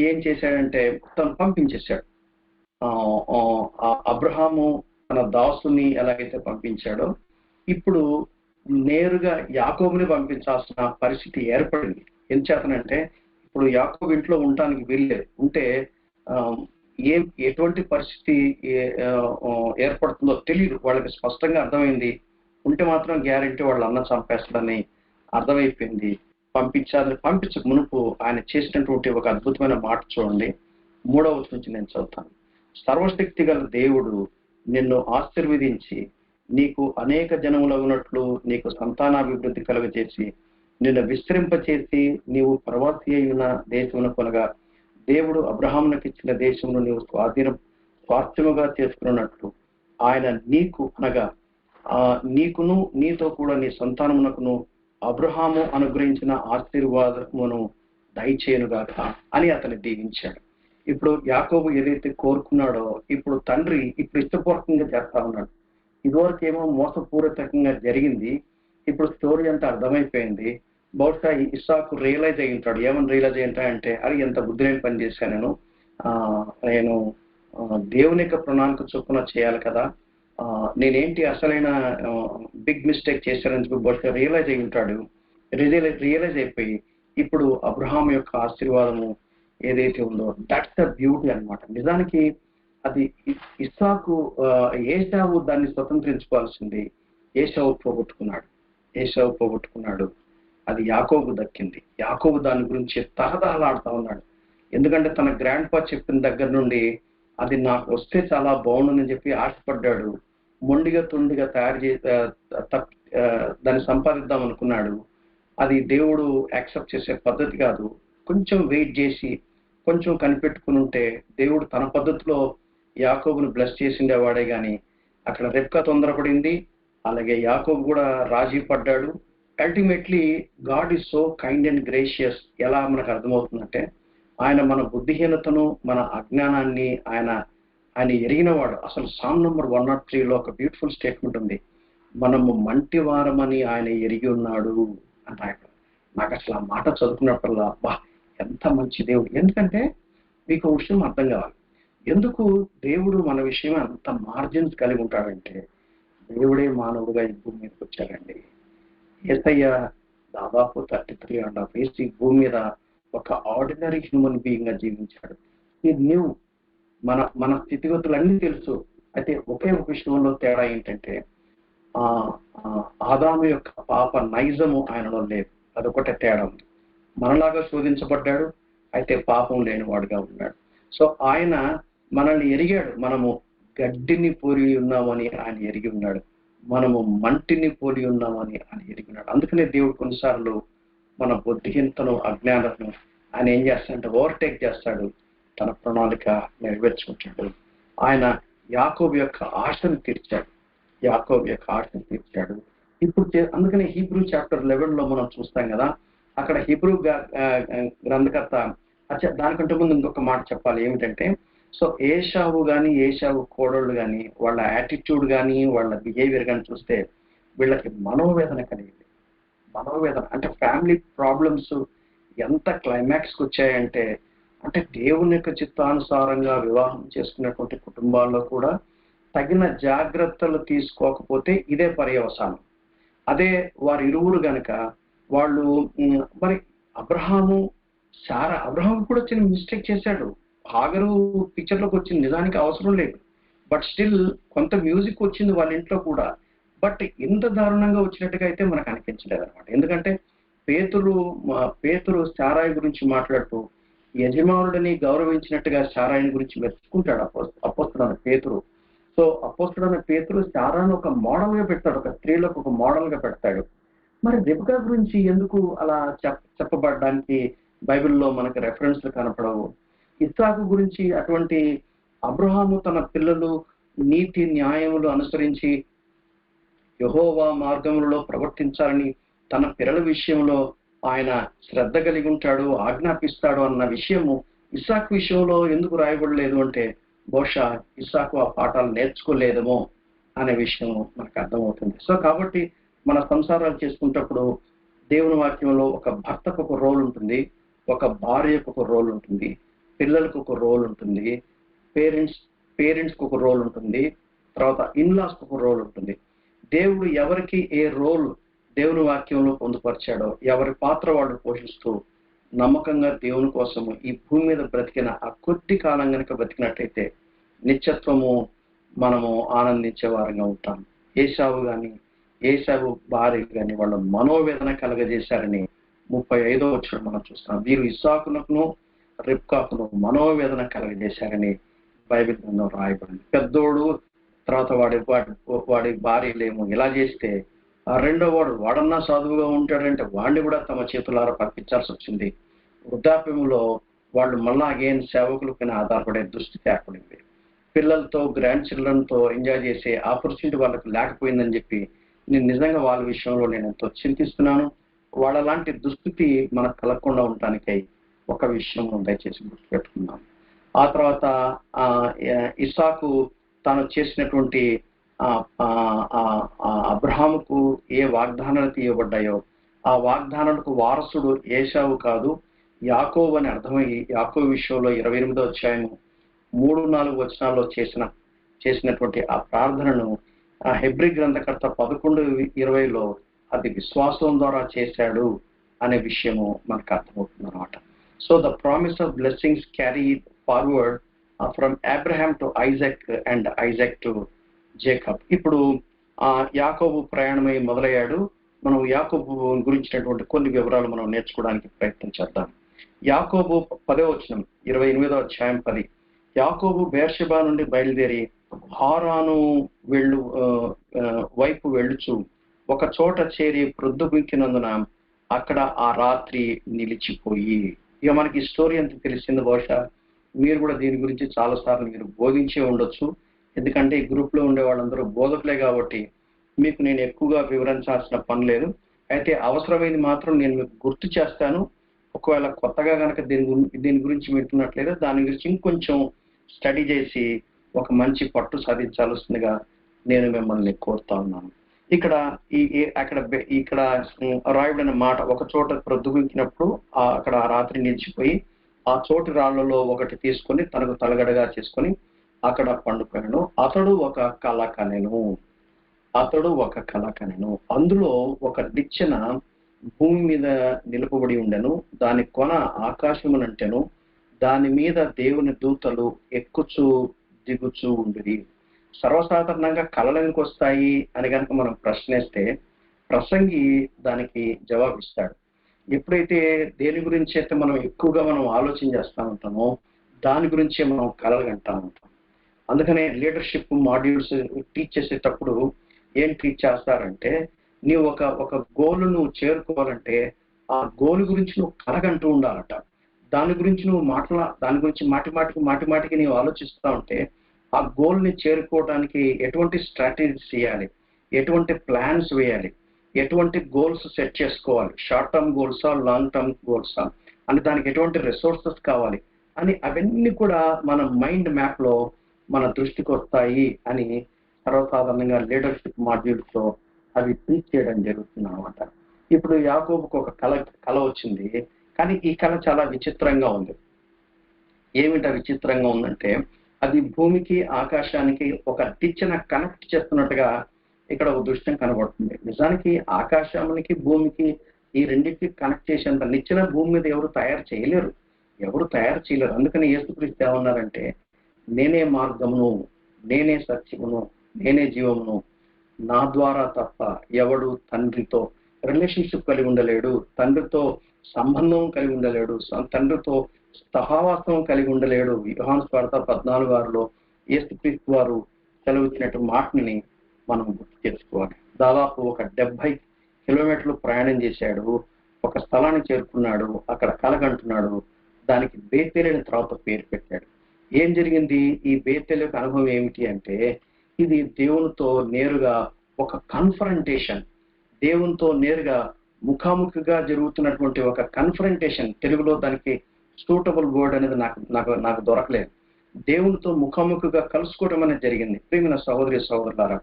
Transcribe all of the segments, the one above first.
ఏం చేశాడంటే తను పంపించేశాడు. అబ్రహాము తన దాసుని ఎలాగైతే పంపించాడో ఇప్పుడు నేరుగా యాకోబుని పంపించాల్సిన పరిస్థితి ఏర్పడింది. ఎంచేతనంటే ఇప్పుడు యాకోబు ఇంట్లో ఉండటానికి వీల్లేదు. ఉంటే ఎటువంటి పరిస్థితి ఏర్పడుతుందో తెలియదు. వాళ్ళకి స్పష్టంగా అర్థమైంది. ఉంటే మాత్రం గ్యారెంటీ వాళ్ళ అన్న చంపేస్తాడని అర్థమైపోయింది. పంపించక మునుపు ఆయన చేసినటువంటి ఒక అద్భుతమైన మాట చూడండి. 3వ వచనం నుంచి నేను చదువుతాను. సర్వశక్తి గల దేవుడు నిన్ను ఆశీర్వదించి నీకు అనేక జనములగునట్లు నీకు సంతానాభివృద్ధి కలుగజేసి నిన్ను విస్తరింపచేసి నీవు ప్రవాసి అయిన దేశమున కొనగా దేవుడు అబ్రహామునకు ఇచ్చిన దేశమును నీవు స్వాస్థ్యముగా చేసుకున్నట్లు ఆయన నీకు అనగా నీకును నీతో కూడా నీ సంతానమునకును అబ్రహాము అనుగ్రహించిన ఆశీర్వాదమును దయచేయునుగాక అని అతన్ని దీవించాడు. ఇప్పుడు యాకోబు ఏదైతే కోరుకున్నాడో ఇప్పుడు తండ్రి ఇప్పుడు ఇష్టపూర్వకంగా చేస్తా ఉన్నాడు. ఇదివరకేమో మోసపూరితంగా జరిగింది. ఇప్పుడు స్టోరీ అంతా అర్థమైపోయింది. బహుశా ఇస్సాకు రియలైజ్ అయి ఉంటాడు. ఏమని రియలైజ్ అయి ఉంటాయంటే అది ఎంత బుద్ధి లేని పని చేశాను నేను దేవుని యొక్క ప్రణాళిక చొప్పున చేయాలి కదా, నేనేంటి అసలైన బిగ్ మిస్టేక్ చేశానని చెప్పి బహుశా రియలైజ్ అయి ఉంటాడు. రియలైజ్ అయిపోయి ఇప్పుడు అబ్రహాం యొక్క ఆశీర్వాదము ఏదైతే ఉందో దట్స్ ద బ్యూటీ అన్నమాట. నిజానికి అది ఇస్సాకు ఏశావు దాన్ని స్వతంత్రించుకోవాల్సింది. ఏశావు పోగొట్టుకున్నాడు. అది యాకోబు దక్కింది. యాకోబు దాని గురించి తహతహలాడుతూ ఉన్నాడు. ఎందుకంటే తన గ్రాండ్ పా చెప్పిన దగ్గర నుండి అది నాకు వస్తే చాలా బాగుండని చెప్పి ఆశపడ్డాడు. మొండిగా తుండిగా తయారు చేసి దాన్ని సంపాదిద్దాం అనుకున్నాడు. అది దేవుడు యాక్సెప్ట్ చేసే పద్ధతి కాదు. కొంచెం వెయిట్ చేసి కొంచెం కనిపెట్టుకుని ఉంటే దేవుడు తన పద్ధతిలో యాకోబును బ్లెస్ చేసిండేవాడే గాని అక్కడ రెబ్కా తొందరపడింది. అలాగే యాకోబు కూడా రాజీ పడ్డాడు. Ultimately God is so kind and gracious. ఎలా మనకు అర్థమవుతుందంటే ఆయన మన బుద్ధిహీనతను మన అజ్ఞానాన్ని ఆయన ఎరిగినవాడు. అసలు సామ్ నంబర్ 103లో ఒక బ్యూటిఫుల్ స్టేట్మెంట్ ఉంది. మనము మంటి వారమని ఆయన ఎరిగి ఉన్నాడు అని రాయడం. నాకు అసలు ఆ మాట చదువుకున్నప్పుడల్లా బా ఎంత మంచి దేవుడు. ఎందుకంటే మీకు విషయం అర్థం కావాలి. ఎందుకు దేవుడు మన విషయం అంత మార్జిన్స్ కలిగి ఉంటాడంటే దేవుడే మానవుడుగా ఈ భూమి మీదకి వచ్చాడండి. యేసయ్య దాదాపు 33.5 years ఈ భూమి మీద ఒక ఆర్డినరీ హ్యూమన్ బీయింగ్ గా జీవించాడు. నీవు మన స్థితిగతులన్నీ తెలుసు. అయితే ఒకే ఒక విషయంలో తేడా ఏంటంటే ఆదాము యొక్క పాప నైజము ఆయనలో లేదు. అదొకటే తేడా ఉంది. మనలాగా శోధించబడ్డాడు, అయితే పాపం లేనివాడుగా ఉన్నాడు. సో ఆయన మనల్ని ఎరిగాడు. మనము గడ్డిని పోలి ఉన్నామని ఆయన ఎరిగి ఉన్నాడు. మనము మంటిని పోలి ఉన్నామని ఆయన ఎరిగి ఉన్నాడు. అందుకనే దేవుడు కొన్నిసార్లు మన బుద్ధిహీనతను అజ్ఞానతను ఆయన ఏం చేస్తాడంటే ఓవర్టేక్ చేస్తాడు, తన ప్రణాళిక నెరవేర్చుకుంటాడు. ఆయన యాకోబు యొక్క ఆశను తీర్చాడు. ఇప్పుడు అందుకనే హీబ్రూ చాప్టర్ 11లో మనం చూస్తాం కదా, అక్కడ హీబ్రూ గ్రంథకర్త దానికంటే ముందు ఇంకొక మాట చెప్పాలి. ఏమిటంటే సో ఏశావు కోడళ్ళు కానీ వాళ్ళ యాటిట్యూడ్ కానీ వాళ్ళ బిహేవియర్ కానీ చూస్తే వీళ్ళకి మనోవేదన కలిగింది. మనోవేదన అంటే ఫ్యామిలీ ప్రాబ్లమ్స్ ఎంత క్లైమాక్స్కి వచ్చాయంటే అంటే దేవుని యొక్క చిత్తానుసారంగా వివాహం చేసుకున్నటువంటి కుటుంబాల్లో కూడా తగిన జాగ్రత్తలు తీసుకోకపోతే ఇదే పర్యవసానం. అదే వారి ఇరువురు గనక వాళ్ళు మరి అబ్రహాము కూడా చిన్న మిస్టేక్ చేశాడు. హాగరు పిక్చర్లోకి వచ్చింది, నిజానికి అవసరం లేదు. బట్ స్టిల్ కొంత మ్యూజిక్ వచ్చింది వాళ్ళ ఇంట్లో కూడా. బట్ ఇంత దారుణంగా వచ్చినట్టుగా అయితే మనకు అనిపించలేదు అనమాట. ఎందుకంటే పేతురు శారాయి గురించి మాట్లాడుతూ యజమానుడిని గౌరవించినట్టుగా శారాయిని గురించి మెచ్చుకుంటాడు అపోస్తలుడైన పేతురు. సో అపోస్తలుడైన పేతురు శారాను ఒక మోడల్ గా పెడతాడు, ఒక స్త్రీలకు ఒక మోడల్ గా పెడతాడు. మరి రెబెకా గురించి ఎందుకు అలా చెప్పబడడానికి బైబిల్లో మనకు రెఫరెన్స్లు కనపడవు? ఇస్సాకు గురించి అటువంటి అబ్రహాము తన పిల్లలు నీతి న్యాయములు అనుసరించి యెహోవా మార్గములలో ప్రవర్తించాలని తన పిల్లల విషయంలో ఆయన శ్రద్ధ కలిగి ఉంటాడు, ఆజ్ఞాపిస్తాడు అన్న విషయము ఇస్సాకు విషయంలో ఎందుకు రాయబడలేదు అంటే బహుశా ఇస్సాకు ఆ పాఠాలు నేర్చుకోలేదేమో అనే విషయం మనకు అర్థమవుతుంది. సో కాబట్టి మన సంసారాలు చేసుకున్నప్పుడు దేవుని వాక్యంలో ఒక భర్తకు ఒక రోల్ ఉంటుంది, ఒక భార్యకు ఒక రోల్ ఉంటుంది, పిల్లలకు ఒక రోల్ ఉంటుంది, పేరెంట్స్కి ఒక రోల్ ఉంటుంది, తర్వాత ఇన్లాస్కి ఒక రోల్ ఉంటుంది. దేవుడు ఎవరికి ఏ రోల్ దేవుని వాక్యంలో పొందుపరిచాడో ఎవరి పాత్ర వాళ్ళు పోషిస్తూ నమ్మకంగా దేవుని కోసము ఈ భూమి మీద బ్రతికిన ఆ కొద్ది కాలం కనుక బ్రతికినట్లయితే నిత్యత్వము మనము ఆనందించే వారంగా ఉంటాం. ఏశావు భార్య కానీ వాళ్ళ మనోవేదన కలగజేశారని 35వ వచనం మనం చూస్తాం. వీరు ఇస్సాకునకును రిబ్కాకును మనోవేదన కలగజేశారని బైబిల్ గ్రంథం రాయబడింది. పెద్దోడు తర్వాత వాడి భార్యలేమో ఇలా చేస్తే ఆ రెండో వాడన్నా సాధువుగా ఉంటాడంటే వాడిని కూడా తమ చేతులారా పంపించాల్సి వచ్చింది. వృద్ధాప్యంలో వాళ్ళు మళ్ళా అగైన్ సేవకుల పైన ఆధారపడే దుస్థితి ఏర్పడింది. పిల్లలతో గ్రాండ్ చిల్డ్రన్తో ఎంజాయ్ చేసే ఆపర్చునిటీ వాళ్ళకి లేకపోయిందని చెప్పి నేను నిజంగా వాళ్ళ విషయంలో నేను ఎంతో చింతిస్తున్నాను. వాళ్ళలాంటి దుస్థితి మనకు కలగకుండా ఉండటానికై ఒక విషయం దయచేసి గుర్తుపెట్టుకున్నాం. ఆ తర్వాత ఇస్సాకు తాను చేసినటువంటి అబ్రహాముకు ఏ వాగ్దానాలు తీయబడ్డాయో ఆ వాగ్దానాలకు వారసుడు ఏశావు కాదు యాకోబు అని అర్థమయ్యి యాకోబు విషయంలో 28వ అధ్యాయము 3-4 వచనాల్లో చేసినటువంటి ఆ ప్రార్థనను ఆ హెబ్రీ గ్రంథకర్త 11:20లో అది విశ్వాసం ద్వారా చేశాడు అనే విషయము మనకు అర్థమవుతుంది అనమాట. So the promise of blessings carry forward from Abraham to Isaac and Isaac to Jacob. ఇప్పుడు యాకోబు ప్రయాణమై మొదలయ్యాడు. మనం యాకోబు గురించినటువంటి కొన్ని వివరాలు మనం నేర్చుకోవడానికి ప్రయత్నం చేద్దాం. యాకోబు 10వ వచనం 28వ అధ్యాయం 10. యాకోబు బెర్షెబా నుండి బయలుదేరి హారాను వైపు వెళ్ళుచు ఒక చోట చేరి ప్రొద్దుగుంకినందున అక్కడ ఆ రాత్రి నిలిచిపోయి. ఇక మనకి స్టోరీ అంత తెలిసింది. బహుశా మీరు కూడా దీని గురించి చాలాసార్లు మీరు బోధించే ఉండొచ్చు. ఎందుకంటే ఈ గ్రూప్లో ఉండే వాళ్ళందరూ బోధకులే కాబట్టి మీకు నేను ఎక్కువగా వివరించాల్సిన పని లేదు. అయితే అవసరమైంది మాత్రం నేను మీకు గుర్తు చేస్తాను. ఒకవేళ కొత్తగా కనుక దీని గురించి వింటున్నట్లయితే దాని గురించి ఇంకొంచెం స్టడీ చేసి ఒక మంచి పట్టు సాధించాల్సిందిగా నేను మిమ్మల్ని కోరుతా ఉన్నాను. ఇక్కడ రాయబడిన మాట ఒక చోట ప్రొద్దుగుంకినప్పుడు అక్కడ ఆ రాత్రి నిలిచిపోయి ఆ చోటు రాళ్లలో ఒకటి తీసుకొని తనకు తలగడగా చేసుకొని అక్కడ పండుకొనెను. అతడు ఒక కల కనెను. అందులో ఒక నిచ్చెన భూమి మీద నిలుపబడి ఉండెను. దాని కొన ఆకాశమునంటెను. దాని మీద దేవుని దూతలు ఎక్కుచూ దిగుచూ ఉండిరి. సర్వసాధారణంగా కళలు ఎందుకు వస్తాయి అని కనుక మనం ప్రశ్నిస్తే ప్రసంగి దానికి జవాబిస్తాడు. ఎప్పుడైతే దేని గురించి అయితే మనం ఎక్కువగా ఆలోచన చేస్తూ ఉంటామో దాని గురించే మనం కళలు కంటా ఉంటాం. అందుకనే లీడర్షిప్ మాడ్యూల్స్ టీచ్ చేసేటప్పుడు ఏం టీచ్ చేస్తారంటే నీవు ఒక గోల్ నువ్వు చేరుకోవాలంటే ఆ గోల్ గురించి నువ్వు కలగంటూ ఉండాలట. దాని గురించి మాటి మాటికి నీవు ఆలోచిస్తూ ఉంటే ఆ గోల్ ని చేరుకోవడానికి ఎటువంటి స్ట్రాటజీస్ చేయాలి, ఎటువంటి ప్లాన్స్ వేయాలి, ఎటువంటి గోల్స్ సెట్ చేసుకోవాలి, షార్ట్ టర్మ్ గోల్సా లాంగ్ టర్మ్ గోల్సా అని దానికి ఎటువంటి రిసోర్సెస్ కావాలి అని అవన్నీ కూడా మన మైండ్ మ్యాప్ లో మన దృష్టికి వస్తాయి అని సర్వసాధారణంగా లీడర్షిప్ మాడ్యూల్స్ లో అవి టీచ్ చేయడం జరుగుతుంది అనమాట. ఇప్పుడు యాకోబుకు ఒక కళ వచ్చింది. కానీ ఈ కళ చాలా విచిత్రంగా ఉంది. ఏమిటా విచిత్రంగా ఉందంటే అది భూమికి ఆకాశానికి ఒక నిచ్చెన కనెక్ట్ చేస్తున్నట్టుగా ఇక్కడ ఒక దృశ్యం కనబడుతుంది. నిజానికి ఆకాశానికి భూమికి ఈ రెండింటికి కనెక్ట్ చేసేంత నిచ్చెన భూమి మీద ఎవరు తయారు చేయలేరు. అందుకని యేసుక్రీస్తు ఏమన్నారంటే నేనే మార్గమును, నేనే సత్యమును, నేనే జీవమును, నా ద్వారా తప్ప ఎవడు తండ్రితో రిలేషన్షిప్ కలిగి ఉండలేడు, తండ్రితో సంబంధం కలిగి ఉండలేడు, తండ్రితో సహవాసం కలిగి ఉండలేడు. యోహాను సువార్త 14:6లో యేసుక్రీస్తు వారు సెలవిచ్చినట్టు మాటని మనం గుర్తు చేసుకోవాలి. దాదాపు ఒక 70 కిలోమీటర్లు ప్రయాణం చేశాడు. ఒక స్థలాన్ని చేరుకున్నాడు. అక్కడ కలగంటున్నాడు. దానికి బేతేలు అనే తర్వాత పేరు పెట్టాడు. ఏం జరిగింది? ఈ బేతేలు అనుభవం ఏమిటి అంటే ఇది దేవునితో నేరుగా ఒక కన్ఫరంటేషన్, దేవునితో నేరుగా ముఖాముఖిగా జరుగుతున్నటువంటి ఒక కన్ఫరంటేషన్. తెలుగులో దానికి సూటబుల్ వర్డ్ అనేది నాకు దొరకలేదు. దేవునితో ముఖాముఖిగా కలుసుకోవడం అనేది జరిగింది. ప్రియమైన సహోదరులారా,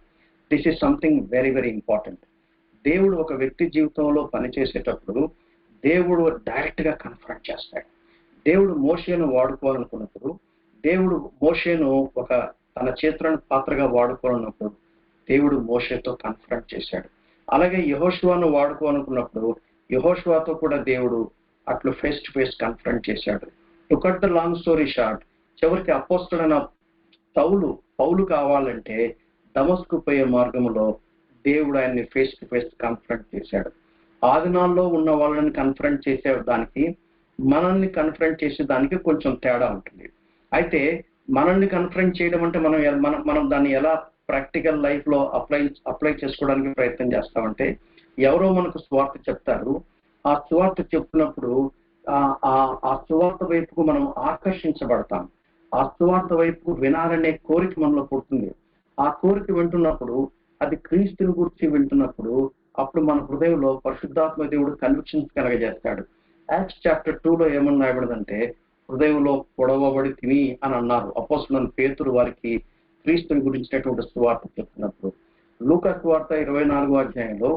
this is something very very important. దేవుడు ఒక వ్యక్తి జీవితంలో పనిచేసేటప్పుడు దేవుడు డైరెక్ట్ గా కన్ఫ్రంట్ చేస్తాడు. దేవుడు మోషేను వాడుకోవాలనుకున్నప్పుడు, దేవుడు మోషేను ఒక తన చేతులను పాత్రగా వాడుకోవాలన్నప్పుడు దేవుడు మోషేతో కన్ఫ్రంట్ చేశాడు. అలాగే యెహోషువను వాడుకోవాలనుకున్నప్పుడు యెహోషువతో కూడా దేవుడు అట్లు ఫేస్ టు ఫేస్ కన్ఫ్రంట్ చేశాడు. To cut the long story short, చివరికి అపోస్తలుడైన పౌలు కావాలంటే దమస్కు పోయే మార్గంలో దేవుడు ఆయన్ని ఫేస్ టు ఫేస్ కన్ఫ్రంట్ చేశాడు. ఆ దినాల్లో ఉన్న వాళ్ళని కన్ఫ్రంట్ చేసే దానికి మనల్ని కన్ఫ్రంట్ చేసే దానికి కొంచెం తేడా ఉంటుంది. అయితే మనల్ని కన్ఫ్రంట్ చేయడం అంటే మనం దాన్ని ఎలా ప్రాక్టికల్ లైఫ్ లో అప్లై చేసుకోవడానికి ప్రయత్నం చేస్తామంటే, ఎవరో మనకు సువార్త చెప్తారు. ఆ సువార్త చెప్తున్నప్పుడు ఆ సువార్త వైపుకు మనం ఆకర్షించబడతాం. ఆ సువార్త వైపుకు వినాలనే కోరిక మనలో పుడుతుంది. ఆ కోరిక వింటున్నప్పుడు, అది క్రీస్తుని గురించి వింటున్నప్పుడు, అప్పుడు మన హృదయంలో పరిశుద్ధాత్మ దేవుడు కన్విక్షన్స్ కలగజేస్తాడు. యాక్ట్స్ చాప్టర్ 2లో ఏమని రాయబడదంటే, హృదయంలో పొడవబడి తిని అని అన్నారు అపోస్తలుడైన పేతురు వారికి క్రీస్తుని గురించినటువంటి సువార్త చెప్తున్నప్పుడు. లూకా సువార్త 24వ అధ్యాయంలో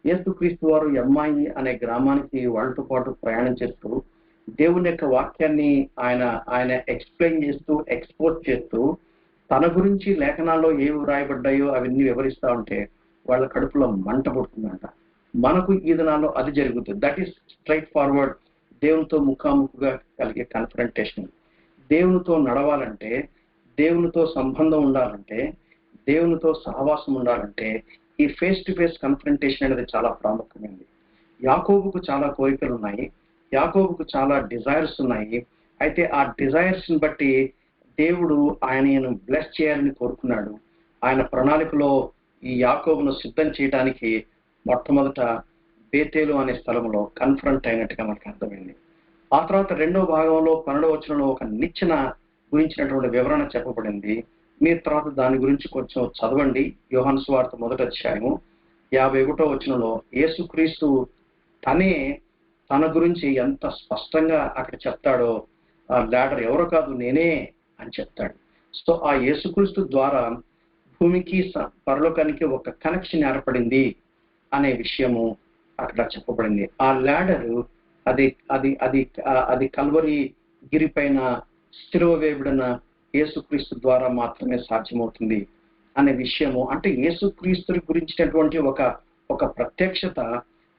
యేసుక్రీస్తు వారు ఎమ్మాయి అనే గ్రామానికి వాళ్ళతో పాటు ప్రయాణం చేస్తూ దేవుని యొక్క వాక్యాన్ని ఆయన ఎక్స్ప్లెయిన్ చేస్తూ ఎక్స్పోజ్ చేస్తూ తన గురించి లేఖనాల్లో ఏవి రాయబడ్డాయో అవన్నీ వివరిస్తా ఉంటే వాళ్ళ కడుపులో మంట పుడుతుందంట. మనకు ఈ దినాల్లో అది జరుగుతుంది. దట్ ఈస్ స్ట్రైట్ ఫార్వర్డ్ దేవునితో ముఖాముఖిగా కలిగే కన్ఫ్రంటేషన్. దేవునితో నడవాలంటే, దేవునితో సంబంధం ఉండాలంటే, దేవునితో సహవాసం ఉండాలంటే ఈ ఫేస్ టు ఫేస్ కన్ఫ్రంటేషన్ అనేది చాలా ప్రాముఖ్యమైనది. యాకోబుకు చాలా కోరికలు ఉన్నాయి, యాకోబుకు చాలా డిజైర్స్ ఉన్నాయి. అయితే ఆ డిజైర్స్ ని బట్టి దేవుడు ఆయనను బ్లెస్ చేయాలని కోరుకున్నాడు. ఆయన ప్రణాళికలో ఈ యాకోబును సిద్ధం చేయడానికి మొట్టమొదట బేతేలు అనే స్థలంలో కన్ఫ్రంట్ అయినట్టుగా మనకు అర్థమైంది. ఆ తర్వాత 2వ భాగంలో 12వ వచనంలో ఒక నిచ్చెన గురించినటువంటి వివరణ చెప్పబడింది. మీరు తర్వాత దాని గురించి కొంచెం చదవండి. యోహాను సువార్త 1వ అధ్యాయము 51వ వచనంలో యేసుక్రీస్తు తన గురించి ఎంత స్పష్టంగా అక్కడ చెప్తాడో, ఆ లాడర్ ఎవరో కాదు నేనే అని చెప్తాడు. సో ఆ యేసుక్రీస్తు ద్వారా భూమికి పరలోకానికి ఒక కనెక్షన్ ఏర్పడింది అనే విషయము అక్కడ చెప్పబడింది. ఆ లాడరు అది కల్వరి గిరి పైన శిలువ వేయబడిన యేసుక్రీస్తు ద్వారా మాత్రమే సాధ్యమవుతుంది అనే విషయము. అంటే యేసుక్రీస్తు గురించినటువంటి ఒక ప్రత్యక్షత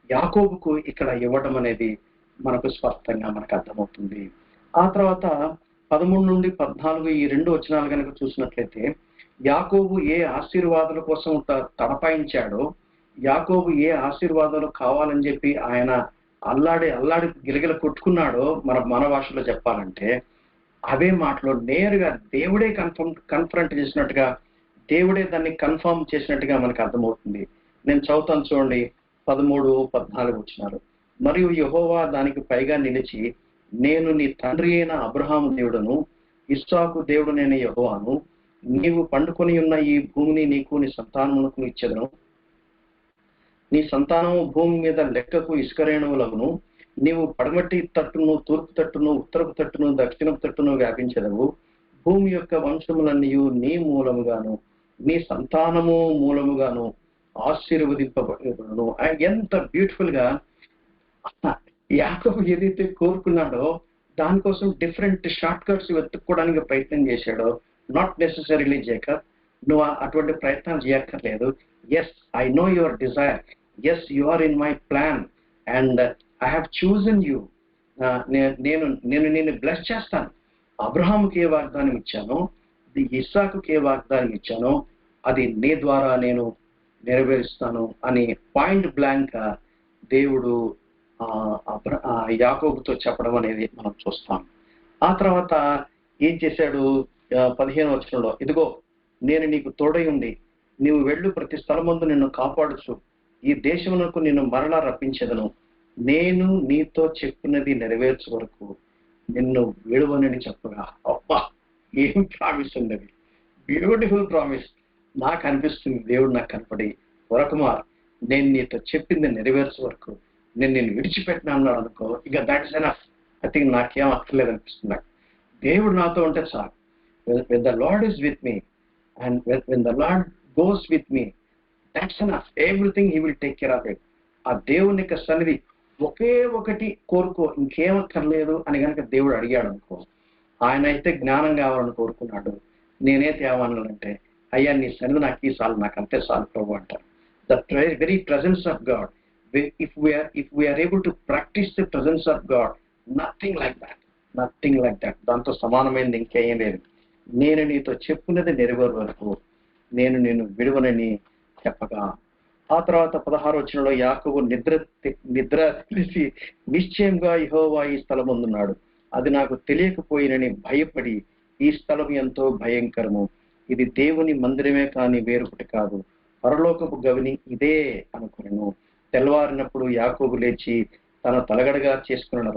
యాకోబుకు ఇక్కడ ఇవ్వడం అనేది మనకు స్పష్టంగా మనకు అర్థమవుతుంది. ఆ తర్వాత 13 నుండి 14 ఈ 2 వచనాలు కనుక చూసినట్లయితే, యాకోబు ఏ ఆశీర్వాదాల కోసం తడపాయించాడో, యాకోబు ఏ ఆశీర్వాదాలు కావాలని చెప్పి ఆయన అల్లాడి గిలగిల కొట్టుకున్నాడో, మన భాషలో చెప్పాలంటే అవే మాటలు నేరుగా దేవుడే కన్ఫ్రంట్ చేసినట్టుగా, దేవుడే దాన్ని కన్ఫర్మ్ చేసినట్టుగా మనకు అర్థమవుతుంది. నేను చదువుతాను చూడండి 13, 14 వచనాలు. మరియు యెహోవా దానికి పైగా నిలిచి, నేను నీ తండ్రి అయిన అబ్రహాము దేవుడను, ఇస్సాకు దేవుడనైన యెహోవాను, నీవు పండుకొని ఉన్న ఈ భూమిని నీకు నీ సంతానమునకు ఇచ్చెదను. నీ సంతానము భూమి మీద లెక్కకు ఇసుకరేణువులను, నీవు పడమటి తట్టును, తూర్పు తట్టును, ఉత్తరపు తట్టును, దక్షిణపు తట్టును వ్యాపించెదవు. భూమి యొక్క వంశములన్నీ నీ మూలముగాను నీ సంతానము మూలముగాను ఆశీర్వదింపబడును. ఎంత బ్యూటిఫుల్ గా యాకోబు ఏదైతే కోరుకున్నాడో దానికోసం డిఫరెంట్ షార్ట్ కట్స్ వెతుక్కోవడానికి ప్రయత్నం చేశాడో, నాట్ నెసెసరీలీ జేకబ్ నువ్వు అటువంటి ప్రయత్నాలు చేయక్కర్లేదు. Yes, I know your desire, yes you are in my plan and I have chosen you. నేను బ్లెస్ చేస్తాను. అబ్రహాముకి ఏ వాగ్దానం ఇచ్చానో, ఇస్సాకుకి ఏ వాగ్దానం ఇచ్చానో అది నీ ద్వారా నేను నెరవేరుస్తాను అని పాయింట్ బ్లాంక్ దేవుడు యాకోబుతో చెప్పడం అనేది మనం చూస్తాం. ఆ తర్వాత ఏం చేశాడు? 15వ వచనంలో, ఇదిగో నేను నీకు తోడై ఉండి నీవు వెళ్ళు ప్రతి స్థలమందు నిన్ను కాపాడుచు ఈ దేశమునకు నిన్ను మరలా రప్పించెదను. నేను నీతో చెప్పినది నెరవేర్చు వరకు నిన్ను విడువనని చెప్పగా, అబ్బా ఏం ప్రామిస్ ఉన్నది! Beautiful promise. నాకు అనిపిస్తుంది దేవుడు నాకు కనపడి, వరకుమార్ నేను నీతో చెప్పింది నెరవేర్చే వరకు నేను విడిచిపెట్టినా అన్నాడు అనుకో, ఇక that is enough. I think నాకేం అక్కర్లేదు అనిపిస్తుంది. నాకు దేవుడు నాతో ఉంటే చాలు. when the Lord is with me and when the Lord goes with me, that's enough. Everything he will take care of it. ఆ దేవుని యొక్క సన్నిధి ఒకే ఒకటి కోరుకో, ఇంకేమక్కర్లేదు అని కనుక దేవుడు అడిగాడు అనుకో, ఆయన అయితే జ్ఞానం కావాలని కోరుకున్నాడు. నేనే తేవాలంటే, అయ్యా నీ సన్నిధి నాకు ఈ సార్లు, నాకు అంతే చాలు ప్రభు అంటారు. The very presence of God. If we are able to practice the presence of God, nothing like that. దాంతో సమానమైనది ఇంకేం లేదు. నేను నీతో చెప్పున్నది నెరవేరు వరకు నేను నిన్ను విడువనని చెప్పగా, ఆ తర్వాత 16వ వచనంలో యాకోబు నిద్ర తెలిసి నిశ్చయంగా యెహోవా ఈ స్థలమందున్నాడు, అది నాకు తెలియకపోయినని భయపడి, ఈ స్థలం ఎంతో భయంకరము, ఇది దేవుని మందిరమే కానీ వేరొకటి కాదు, పరలోకపు గవిని ఇదే అనుకున్నాను. తెల్లవారినప్పుడు యాకోబు లేచి తన తలగడగా చేసుకున్న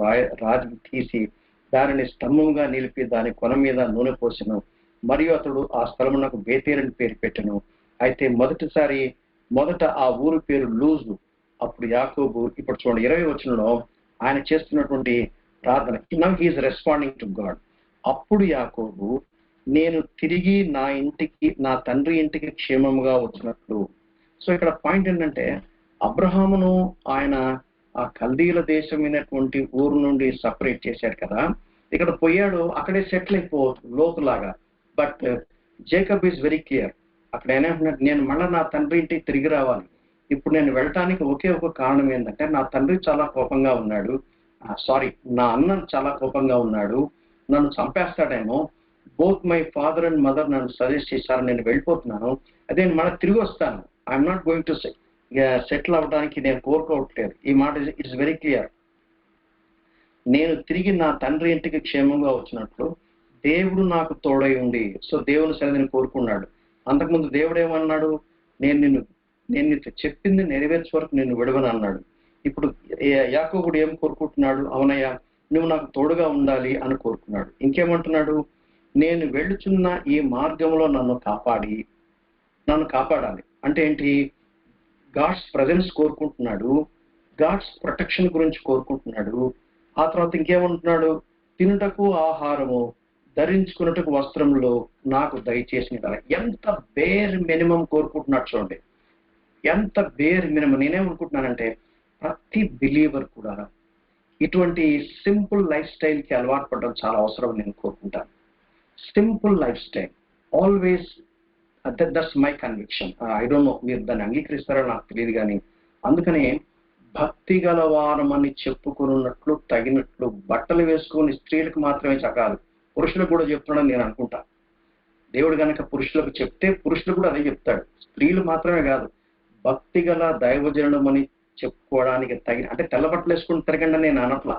రాజుని తీసి దానిని స్తంభంగా నిలిపి దాని కొన మీద నూనె పోసెను. మరియు అతడు ఆ స్థలమునకు బేతేలని పేరు పెట్టెను. అయితే మొదట ఆ ఊరు పేరు లూజు. అప్పుడు యాకోబు, ఇప్పుడు చూడండి 20వ వచనంలో ఆయన చేస్తున్నటువంటి ప్రార్థన, now he is responding to God. అప్పుడు యాకోబు, నేను తిరిగి నా తండ్రి ఇంటికి క్షేమముగా వచ్చినట్లు. సో ఇక్కడ పాయింట్ ఏంటంటే, అబ్రహామును ఆయన ఆ కల్దీల దేశమైనటువంటి ఊరు నుండి సపరేట్ చేశాడు కదా, ఇక్కడ పోయాడు, అక్కడే సెటిల్ లోతులాగా. But Jacob is very clear. అక్కడ ఏమంటున్నాడు, నేను మళ్ళీ నా తండ్రి ఇంటికి తిరిగి రావాలి. ఇప్పుడు నేను వెళ్ళటానికి ఒకే ఒక కారణం ఏంటంటే, నా తండ్రి చాలా కోపంగా ఉన్నాడు, నా అన్న చాలా కోపంగా ఉన్నాడు, నన్ను చంపేస్తాడేమో. Both my father and mother నన్ను సజెస్ట్ చేశారు, నేను వెళ్ళిపోతున్నాను, అదే మళ్ళీ తిరిగి వస్తాను. I'm not going to settle అవ్వడానికి నేను కోరుకోవట్లేదు. ఈ మాట ఇట్స్ వెరీ క్లియర్. నేను తిరిగి నా తండ్రి ఇంటికి క్షేమంగా వచ్చినట్లు దేవుడు నాకు తోడై ఉండి, సో దేవుని సన్నిధిని కోరుకున్నాడు. అంతకుముందు దేవుడు ఏమన్నాడు, నేను నీతో చెప్పింది నెరవేర్చే వరకు నిన్ను విడవను అన్నాడు. ఇప్పుడు యాకోబుడు ఏం కోరుకుంటున్నాడు, అవునయ్యా నువ్వు నాకు తోడుగా ఉండాలి అని కోరుకున్నాడు. ఇంకేమంటున్నాడు, నేను వెళ్ళుచున్న ఈ మార్గంలో నన్ను కాపాడాలి. అంటే ఏంటి, గాడ్స్ ప్రజెన్స్ కోరుకుంటున్నాడు, గాడ్స్ ప్రొటెక్షన్ గురించి కోరుకుంటున్నాడు. ఆ తర్వాత ఇంకేమంటున్నాడు, తినుటకు ఆహారము, ధరించుకున్నట్టుకు వస్త్రంలో నాకు దయచేసి. ఎంత బేర్ మినిమం కోరుకుంటున్నాడు చూడండి, ఎంత బేర్ మినిమం. నేనేమనుకుంటున్నానంటే, ప్రతి బిలీవర్ కూడా ఇటువంటి సింపుల్ లైఫ్ స్టైల్కి అలవాటు పడడం చాలా అవసరం నేను కోరుకుంటాను. Simple life style always, that's my conviction. I don't know మీరు దాన్ని అంగీకరిస్తారో నాకు తెలియదు, కానీ అందుకనే భక్తి గలవారమని చెప్పుకున్నట్లు తగినట్లు బట్టలు వేసుకొని స్త్రీలకు మాత్రమే చకాలి, పురుషులకు కూడా చెప్తున్నాడని నేను అనుకుంటా. దేవుడు కనుక పురుషులకు చెప్తే పురుషులు కూడా అదే చెప్తాడు, స్త్రీలు మాత్రమే కాదు, భక్తి గల దైవజనం అని చెప్పుకోవడానికి తగిన, అంటే తెల్ల బట్టలు వేసుకుని తిరగండి నేను అనట్లా.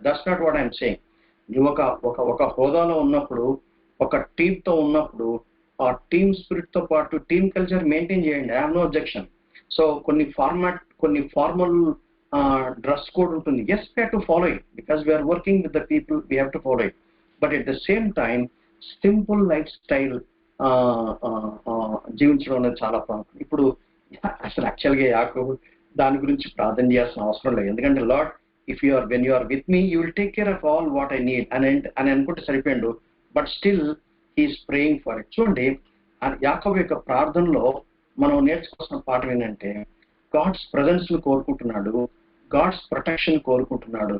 That's not what I'm saying. నువ్వు ఒక హోదాలో ఉన్నప్పుడు, ఒక టీంతో ఉన్నప్పుడు, ఆ టీమ్ స్పిరిట్ తో పాటు టీమ్ కల్చర్ మెయింటైన్ చేయండి. I have no objection. So కొన్ని ఫార్మల్ డ్రెస్ కోడ్ ఉంటుంది. Yes, we have to follow it because we are working with the people, we have to follow it. But at the same time simple life style జీవించడం అనేది చాలా ప్రాముఖ్యం. ఇప్పుడు అసలు యాక్చువల్గా యాకోబు దాని గురించి ప్రార్థన చేయాల్సిన అవసరం లేదు. ఎందుకంటే Lord, when you are with me you will take care of all what I need అని అనుకుంటే సరిపోయాడు. But still he's praying for it. చూడండి, యాకోబు యొక్క ప్రార్థనలో మనం నేర్చుకోవాల్సిన పాఠం ఏంటంటే, గాడ్స్ ప్రజెన్స్ ను కోరుకుంటున్నాడు, గాడ్స్ ప్రొటెక్షన్ కోరుకుంటున్నాడు,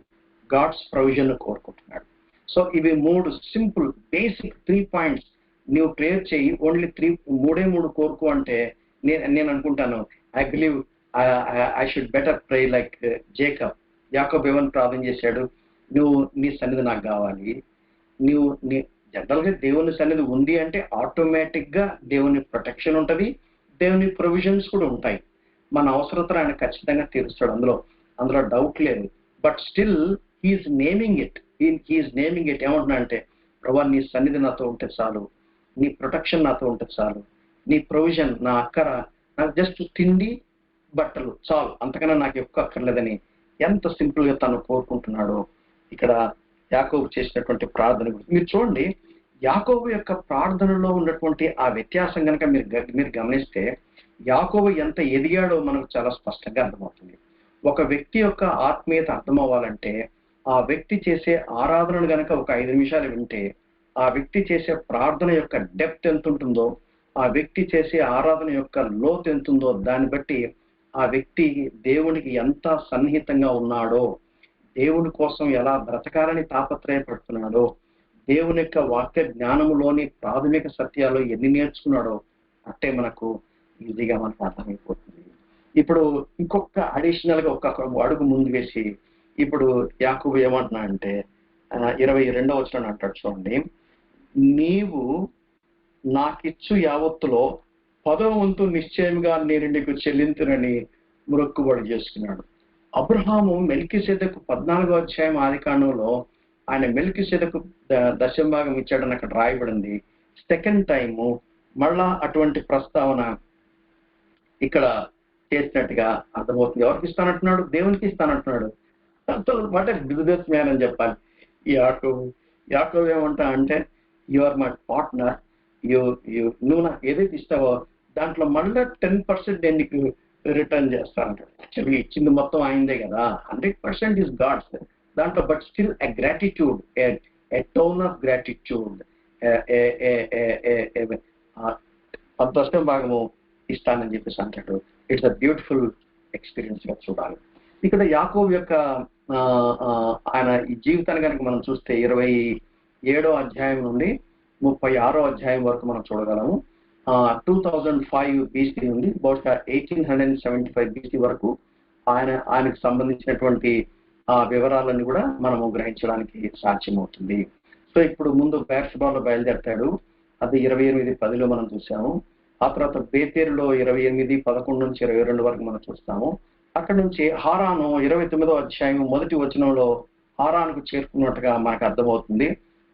గాడ్స్ ప్రొవిజన్ కోరుకుంటున్నాడు. సో ఇవి 3 సింపుల్ బేసిక్ 3 పాయింట్స్ నువ్వు ప్రేయర్ చేయి. ఓన్లీ 3 కోరుకో అంటే నేను అనుకుంటాను, I believe I should better pray like Jacob. యాకోబు ఏమని ప్రార్థన చేశాడు, నువ్వు నీ సన్నిధి నాకు కావాలి. జనరల్ గా దేవుని సన్నిధి ఉంది అంటే ఆటోమేటిక్ గా దేవుని ప్రొటెక్షన్ ఉంటుంది, దేవుని ప్రొవిజన్స్ కూడా ఉంటాయి. మన అవసరతను ఆయన ఖచ్చితంగా తీరుస్తాడు, అందులో డౌట్ లేదు. But still he is naming it. ఏమంటున్నా అంటే, ప్రభా నీ సన్నిధి నాతో ఉంటే చాలు, నీ ప్రొటెక్షన్ నాతో ఉంటే చాలు, నీ ప్రొవిజన్, నా అక్కర, నాకు జస్ట్ తిండి బట్టలు చాలు, అంతకన్నా నాకు ఎక్కువ అక్కర్లేదని ఎంత సింపుల్ గా తను కోరుకుంటున్నాడో ఇక్కడ యాకోబు చేసినటువంటి ప్రార్థన గురించి మీరు చూడండి. యాకోబు యొక్క ప్రార్థనలో ఉన్నటువంటి ఆ వ్యత్యాసం కనుక మీరు గమనిస్తే, యాకోబు ఎంత ఎదిగాడో మనకు చాలా స్పష్టంగా అర్థమవుతుంది. ఒక వ్యక్తి యొక్క ఆత్మీయత అర్థం అవ్వాలంటే, ఆ వ్యక్తి చేసే ఆరాధనను కనుక ఒక 5 నిమిషాలు వింటే, ఆ వ్యక్తి చేసే ప్రార్థన యొక్క డెప్త్ ఎంత ఉంటుందో, ఆ వ్యక్తి చేసే ఆరాధన యొక్క లోతు ఎంత ఉందో దాన్ని బట్టి ఆ వ్యక్తి దేవునికి ఎంత సన్నిహితంగా ఉన్నాడో, దేవుని కోసం ఎలా బ్రతకాలని తాపత్రయపడుతున్నాడో, దేవుని యొక్క వాక్య జ్ఞానములోని ప్రాథమిక సత్యాలు ఎన్ని నేర్చుకున్నాడో అంటే మనకు ఈజీగా మనకు అర్థమైపోతుంది. ఇప్పుడు ఇంకొక అడిషనల్ గా ఒక్కొక్క అడుగు ముందు వేసి ఇప్పుడు యాకోబు ఏమంటున్నా అంటే 22వ వచనం అంటాడు చూడండి, నీవు నాకిచ్చు యావత్తులో 10వ వంతు నిశ్చయంగా నేను నీకు చెల్లింతునని మొక్కుబడి చేసుకున్నాడు. అబ్రహాము మెల్కీసెదెకు 14వ అధ్యాయం ఆదికాండంలో ఆయన మెల్కీసెదెకు దశంభాగం ఇచ్చాడని అక్కడ రాయబడింది. సెకండ్ టైము మళ్ళా అటువంటి ప్రస్తావన ఇక్కడ చేసినట్టుగా అర్థమవుతుంది. ఎవరికి ఇస్తానంటున్నాడు? దేవునికి ఇస్తానంటున్నాడు. వాట్ బిజినెస్ మ్యాన్ అని చెప్పాలి. ఈ యాకోబు ఏమంటా అంటే యు ఆర్ మై పార్ట్నర్, నువ్వు నాకు ఏదైతే ఇస్తావో దాంట్లో మళ్ళీ 10% నేను నీకు రిటర్న్ చేస్తానంటాడు. యాక్చువల్గా ఇచ్చింది మొత్తం అయిందే కదా, 100% ఇస్ గాడ్స్ దాంట్లో. But still a gratitude, a tone of gratitude, దశమ భాగము ఇస్తానని చెప్పేసి అంటాడు. ఇట్స్ అ బ్యూటిఫుల్ ఎక్స్పీరియన్స్ గా చూడాలి. ఇక్కడ యాకోబు యొక్క ఆయన ఈ జీవితాన్ని కనుక మనం చూస్తే 27వ అధ్యాయం నుండి 36వ అధ్యాయం వరకు మనం చూడగలము. 2005 BC నుండి బహుశా 1875 BC వరకు ఆయనకు సంబంధించినటువంటి వివరాలన్నీ కూడా మనము గ్రహించడానికి సాధ్యమవుతుంది. సో ఇప్పుడు ముందు బెర్షెబాలో బయలుదేరతాడు, అది 28:10 మనం చూసాము. ఆ తర్వాత బేతేరులో 28:11 నుంచి 22 వరకు మనం చూస్తాము. అక్కడ నుంచి హారాను 29వ అధ్యాయం 1వ వచనంలో హారానుకు చేరుకున్నట్టుగా మనకు అర్థమవుతుంది.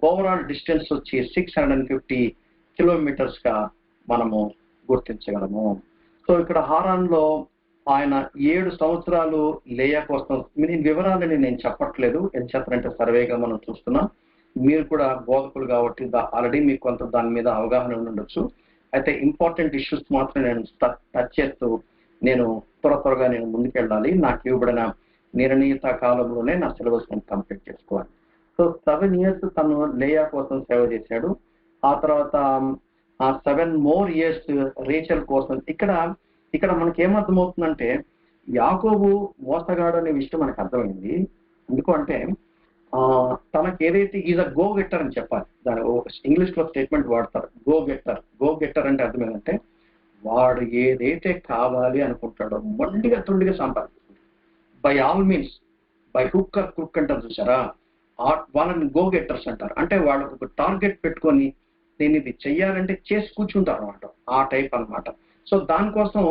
ఓవరాల్ డిస్టెన్స్ వచ్చి 650 కిలోమీటర్స్ గా మనము గుర్తించగలము. సో ఇక్కడ హారాన్లో ఆయన 7 సంవత్సరాలు లేయా కోసం, వివరాలని నేను చెప్పట్లేదు, ఎంచేతనంటే సర్వేగా మనం చూస్తున్నాం. మీరు కూడా బోధకులు కాబట్టి ఆల్రెడీ మీకు కొంత దాని మీద అవగాహన ఉండొచ్చు. అయితే ఇంపార్టెంట్ ఇష్యూస్ మాత్రం నేను టచ్ చేస్తూ నేను త్వరగా నేను ముందుకెళ్ళాలి. నాకు ఇవ్వబడిన నిర్ణీత కాలంలోనే నా సిలబస్ నేను కంప్లీట్ చేసుకోవాలి. సో 7 years తను లేయా కోసం సేవ చేశాడు. ఆ తర్వాత 7 more years రేచల్ కోసం. ఇక్కడ మనకి ఏమర్థమవుతుందంటే యాకోబు మోసగాడు అనే విషయం మనకు అర్థమైంది. ఎందుకంటే తనకు ఏదైతే ఈజ్ అ గో గెట్టర్ అని చెప్పాలి. దాని ఇంగ్లీష్ లో స్టేట్మెంట్ వాడతారు, గో గెట్టర్. గో గెట్టర్ అంటే అర్థం ఏంటంటే వాడు ఏదైతే కావాలి అనుకుంటాడో మొండిగా తొండిగా సంపాదిస్తుంది. By all means, by hook are క్రుక్ అంటారు చూసారా, వాళ్ళని గో గెట్టర్స్ అంటారు. అంటే వాళ్ళకు ఒక టార్గెట్ పెట్టుకొని నేను ఇది చెయ్యాలంటే చేసి కూర్చుంటారు అన్నమాట, ఆ టైప్ అన్నమాట. సో దానికోసం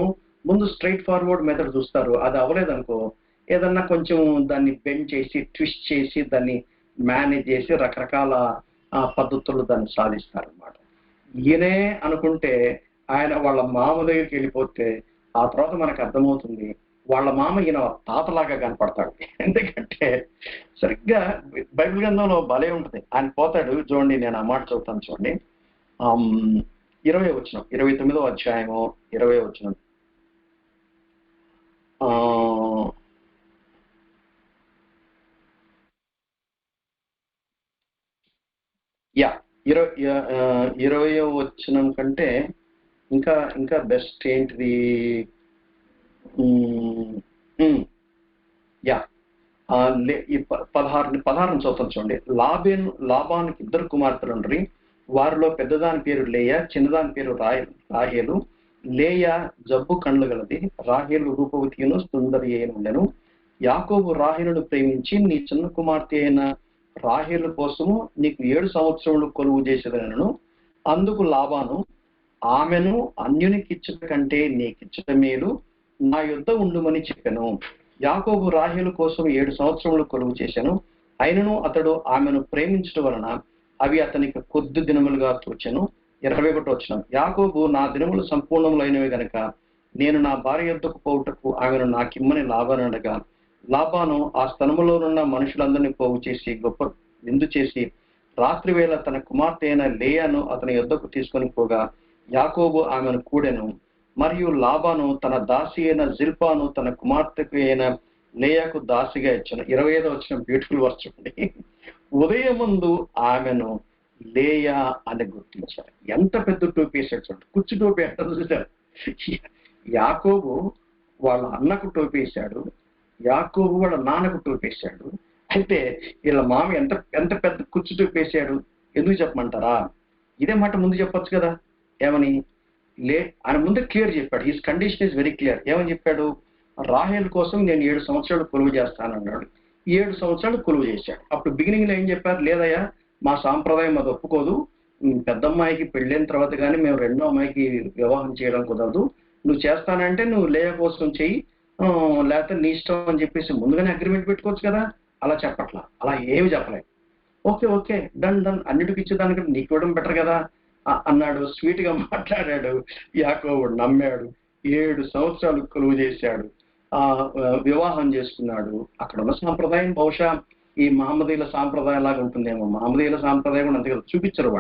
ముందు స్ట్రైట్ ఫార్వర్డ్ మెథడ్ చూస్తారు. అది అవ్వలేదనుకో ఏదన్నా కొంచెం దాన్ని బెండ్ చేసి ట్విస్ట్ చేసి దాన్ని మేనేజ్ చేసి రకరకాల పద్ధతుల్లో దాన్ని సాధిస్తారు అన్నమాట. ఈయనే అనుకుంటే ఆయన వాళ్ళ మామ దగ్గరికి వెళ్ళిపోతే ఆ తర్వాత మనకు అర్థమవుతుంది వాళ్ళ మామ ఈయన తాతలాగా కనపడతాడు. ఎందుకంటే సరిగ్గా బైబిల్ గ్రంథంలో భలే ఉంటుంది. ఆయన పోతాడు చూడండి, నేను ఆ మాట చదువుతాను చూడండి. 20వ వచనం, 29వ అధ్యాయము 20వ వచనం. యా 20వ వచనం కంటే ఇంకా బెస్ట్ ఏంటిది, యా 16 చదువుతాను చూడండి. లాబానుకి 2 కుమార్తెలు ఉండ్రి. వారిలో పెద్దదాని పేరు లేయా, చిన్నదాని పేరు రాహేలు. లేయా జబ్బు కండ్లు గలది, రాహేలు రూపవతియును సుందరి అయిన ఉండెను. యాకోబు రాహేలును ప్రేమించి నీ చిన్న కుమార్తె అయిన రాహేలు కోసము నీకు 7 సంవత్సరములు కొలువు చేసేదనను. అందుకు లాబాను ఆమెను అన్యునికి ఇచ్చుట కంటే నీకిచ్చుట మేలు, నా యుద్ధ ఉండుమని చెప్పాను. యాకోబు రాహేలు కోసం 7 సంవత్సరములు కొలువు చేశాను. అయినను అతడు ఆమెను ప్రేమించడం వలన అవి అతనికి కొద్ది దినములుగా తోచెను. 21వ వచనం. యాకోబు నా దినములు సంపూర్ణములైనవి గనక నేను నా భార్య యొద్దకు పోవుటకు ఆమెను నాకిమ్మని లాబాను అనగా, లాబాను ఆ స్థలములోనున్న మనుషులందరినీ పోగు చేసి గొప్ప విందు చేసి రాత్రి వేళ తన కుమార్తె అయిన లేయాను అతని యొద్దకు తీసుకొని పోగా యాకోబు ఆమెను కూడెను. మరియు లాబాను తన దాసి అయిన జిల్పాను తన కుమార్తెకు అయిన లేయాకు దాసిగా ఇచ్చాను. 25వ వచనం బ్యూటిఫుల్ వర్స్ చూడండి. ఉదయముందు ఆమెను లేయా అని గుర్తించారు. ఎంత పెద్ద టోపీ వేసాడు చూడండి, కుచ్చు టోపీ అంటారు చూసారు. యాకోబు వాళ్ళ అన్నకు టోపేశాడు, యాకోబు వాళ్ళ నాన్నకు టోపేశాడు. అయితే వీళ్ళ మామ ఎంత ఎంత పెద్ద కుచ్చు టోపేశాడు ఎందుకు చెప్పమంటారా? ఇదే మాట ముందు చెప్పొచ్చు కదా. ఏమని? ఆయన ముందు క్లియర్ చెప్పాడు. His condition is very clear. ఏమని చెప్పాడు? రాహేల్ కోసం నేను 7 సంవత్సరాలు కొలువు చేస్తానన్నాడు. 7 సంవత్సరాలు కొలువు చేశాడు. అప్పుడు బిగినింగ్ లో ఏం చెప్పారు? లేదయ్యా, మా సాంప్రదాయం అది ఒప్పుకోదు, పెద్దమ్మాయికి పెళ్ళైన తర్వాత కానీ మేము రెండో అమ్మాయికి వివాహం చేయడం కుదరదు, నువ్వు చేస్తానంటే నువ్వు లేయ కోసం చెయ్యి, లేకపోతే నీ ఇష్టం అని చెప్పేసి ముందుగానే అగ్రిమెంట్ పెట్టుకోవచ్చు కదా. అలా చెప్పట్లా, అలా ఏమి చెప్పలేదు. ఓకే ఓకే డన్ డన్, అన్నిటికి ఇచ్చేదానికి నీకు ఇవ్వడం బెటర్ కదా అన్నాడు. స్వీట్ గా మాట్లాడాడు. యాకోబు నమ్మాడు. 7 సంవత్సరాలు కొలువు చేశాడు, వివాహం చేసుకున్నాడు. అక్కడ ఉన్న సాంప్రదాయం బహుశా ఈ మహమ్మదీల సాంప్రదాయం లాగా ఉంటుందేమో. మహమ్మదీల సాంప్రదాయం కూడా అంతే కదా, చూపించరు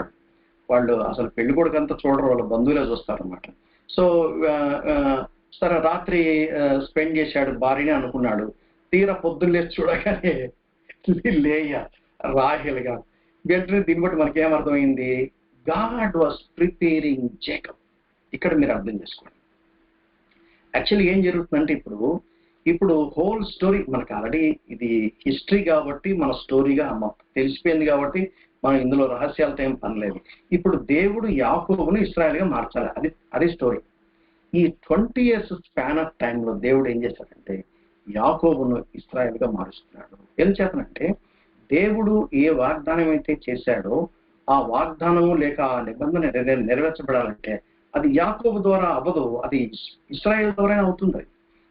వాళ్ళు అసలు పెళ్లి కొడుకంతా చూడరు, వాళ్ళ బంధువులే చూస్తారు అనమాట. సో సరే రాత్రి స్పెండ్ చేశాడు భార్యని అనుకున్నాడు. తీరా పొద్దున్నే చూడగానే లేయ రాహేల్ గా వెంటనే దీన్ని బట్టి మనకేమర్థమైంది? God was preparing Jacob. ఇక్కడ మీరు అర్థం చేసుకోండి. యాక్చువల్లీ ఏం జరుగుతుందంటే ఇప్పుడు హోల్ స్టోరీ మనకు ఆల్రెడీ ఇది హిస్టరీ కాబట్టి మన స్టోరీగా తెలిసిపోయింది కాబట్టి మనం ఇందులో రహస్యాలతో ఏం పనిలేదు. ఇప్పుడు దేవుడు యాకోబును ఇశ్రాయేల్ గా మార్చాలి, అది స్టోరీ. ఈ 20 years స్పాన్ ఆఫ్ టైంలో దేవుడు ఏం చేశాడంటే యాకోబును ఇశ్రాయేల్ గా మారుస్తున్నాడు. ఏం చేతనంటే దేవుడు ఏ వాగ్దానం అయితే చేశాడో ఆ వాగ్దానము లేక ఆ నిబంధన నెరవేర్చబడాలంటే అది యాకోబు ద్వారా అవ్వదు, అది ఇశ్రాయేల్ ద్వారానే అవుతుంది.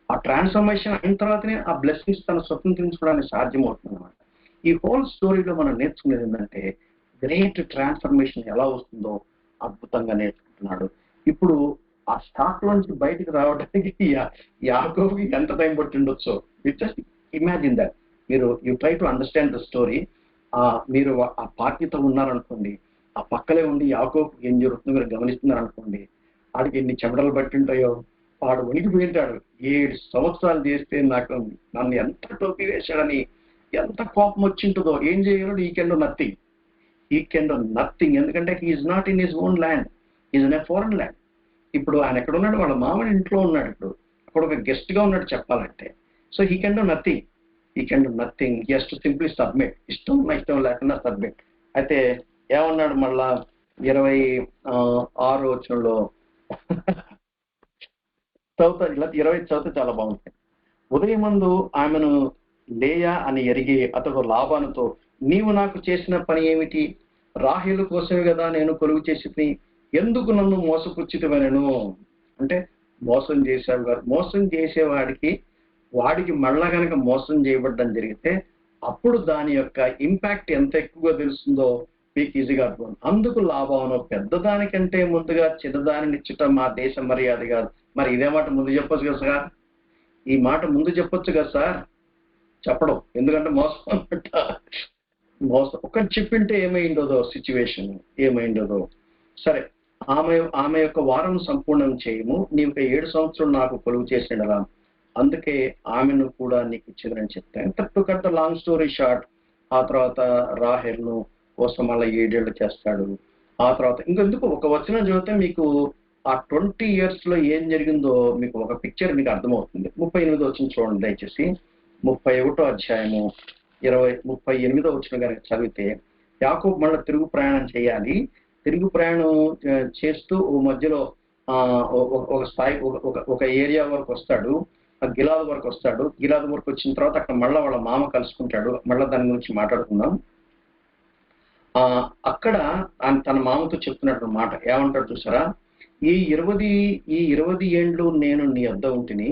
ఆ ట్రాన్స్ఫర్మేషన్ అయిన తర్వాతనే ఆ బ్లెస్సింగ్స్ తను స్వతంత్రించుకోవడానికి సాధ్యమవుతుంది అనమాట. ఈ హోల్ స్టోరీలో మనం నేర్చుకునేది ఏంటంటే గ్రేట్ ట్రాన్స్ఫర్మేషన్ ఎలా వస్తుందో అద్భుతంగా నేర్చుకుంటున్నాడు. ఇప్పుడు ఆ స్టాక్ లోంచి బయటకు రావడానికి యాకోబుకి ఎంత టైం పట్టి ఉండొచ్చో just imagine that. You try to understand the story. మీరు ఆ బాధ్యత ఉన్నారనుకోండి, ఆ పక్కలే ఉండి యాకోబు ఏం జరుగుతుందో మీరు గమనిస్తున్నారనుకోండి, ఆడికి ఎన్ని చెమటలు పట్టి ఉంటాయో, వాడు వణికిపోయింటాడు. 7 సంవత్సరాలు చేస్తే నన్ను ఎంత టోపీ వేశాడని ఎంత కోపం వచ్చింటుందో. ఏం చేయగలడు? He can do nothing. ఎందుకంటే he is not in his own land, is in a foreign land. ఇప్పుడు ఆయన ఎక్కడ ఉన్నాడు? వాళ్ళ మామని ఇంట్లో ఉన్నాడు. ఇప్పుడు అక్కడ ఒక గెస్ట్ గా ఉన్నాడు చెప్పాలంటే. So he can do nothing. He has to simply submit. ఇష్టం లేకుండా సబ్మిట్. అయితే ఏమన్నాడు మళ్ళా 26వ వచనంలో ఇలా 20 చదివితే చాలా బాగుంటుంది. ఉదయమందు ఆమెను లేయా అని ఎరిగి అతడు లాబానుతో, నీవు నాకు చేసిన పని ఏమిటి? రాహేలు కోసమే కదా నేను కొలువు చేసి, ఎందుకు నన్ను మోసపుచ్చితమనెను? అంటే మోసం చేశావు గారు. మోసం చేసేవాడికి మళ్ళా కనుక మోసం చేయబడ్డం జరిగితే అప్పుడు దాని యొక్క ఇంపాక్ట్ ఎంత ఎక్కువగా తెలుస్తుందో మీకు ఈజీగా అర్థం. అందుకు లాభాను పెద్దదానికంటే ముందుగా చిన్నదానినిచ్చుట మా దేశ మర్యాద కాదు. మరి ఇదే మాట ముందు చెప్పొచ్చు కదా సార్, ఈ మాట ముందు చెప్పొచ్చు కదా సార్. చెప్పడం ఎందుకంటే మోసం ఒక్కటి చెప్పింటే ఏమైండదో, సిచ్యువేషన్ ఏమైండదో. సరే, ఆమె యొక్క వారం సంపూర్ణం చేయము, నీవు 7 సంవత్సరం నాకు కొలువు చేసిండరా, అందుకే ఆమెను కూడా నీకు ఇచ్చేదని చెప్తాను. To cut the long story short, ఆ తర్వాత రాహేల్ను కోసం మళ్ళీ 7 ఏళ్ళు చేస్తాడు. ఆ తర్వాత ఇంకెందుకు ఒక వచనం చదివితే మీకు ఆ 20 years లో ఏం జరిగిందో మీకు ఒక పిక్చర్ మీకు అర్థమవుతుంది. 38వ వచనం చూడండి దయచేసి. 31వ అధ్యాయము 38వ వచనం కనుక చదివితే, యాకోబు మళ్ళీ తిరుగు ప్రయాణం చేయాలి. తిరుగు ప్రయాణం చేస్తూ మధ్యలో ఒక స్థాయి ఒక ఏరియా వరకు వస్తాడు, గిలాదు వరకు వస్తాడు. గిలాదు వరకు వచ్చిన తర్వాత అక్కడ మళ్ళీ వాళ్ళ మామ కలుసుకుంటాడు. మళ్ళీ దాని గురించి మాట్లాడుకుందాం. అక్కడ తన మామతో చెప్తున్నట్టు మాట ఏమంటాడు చూసారా? ఈ 20 ఏండ్లు నేను నీ వద్ద ఉంటిని,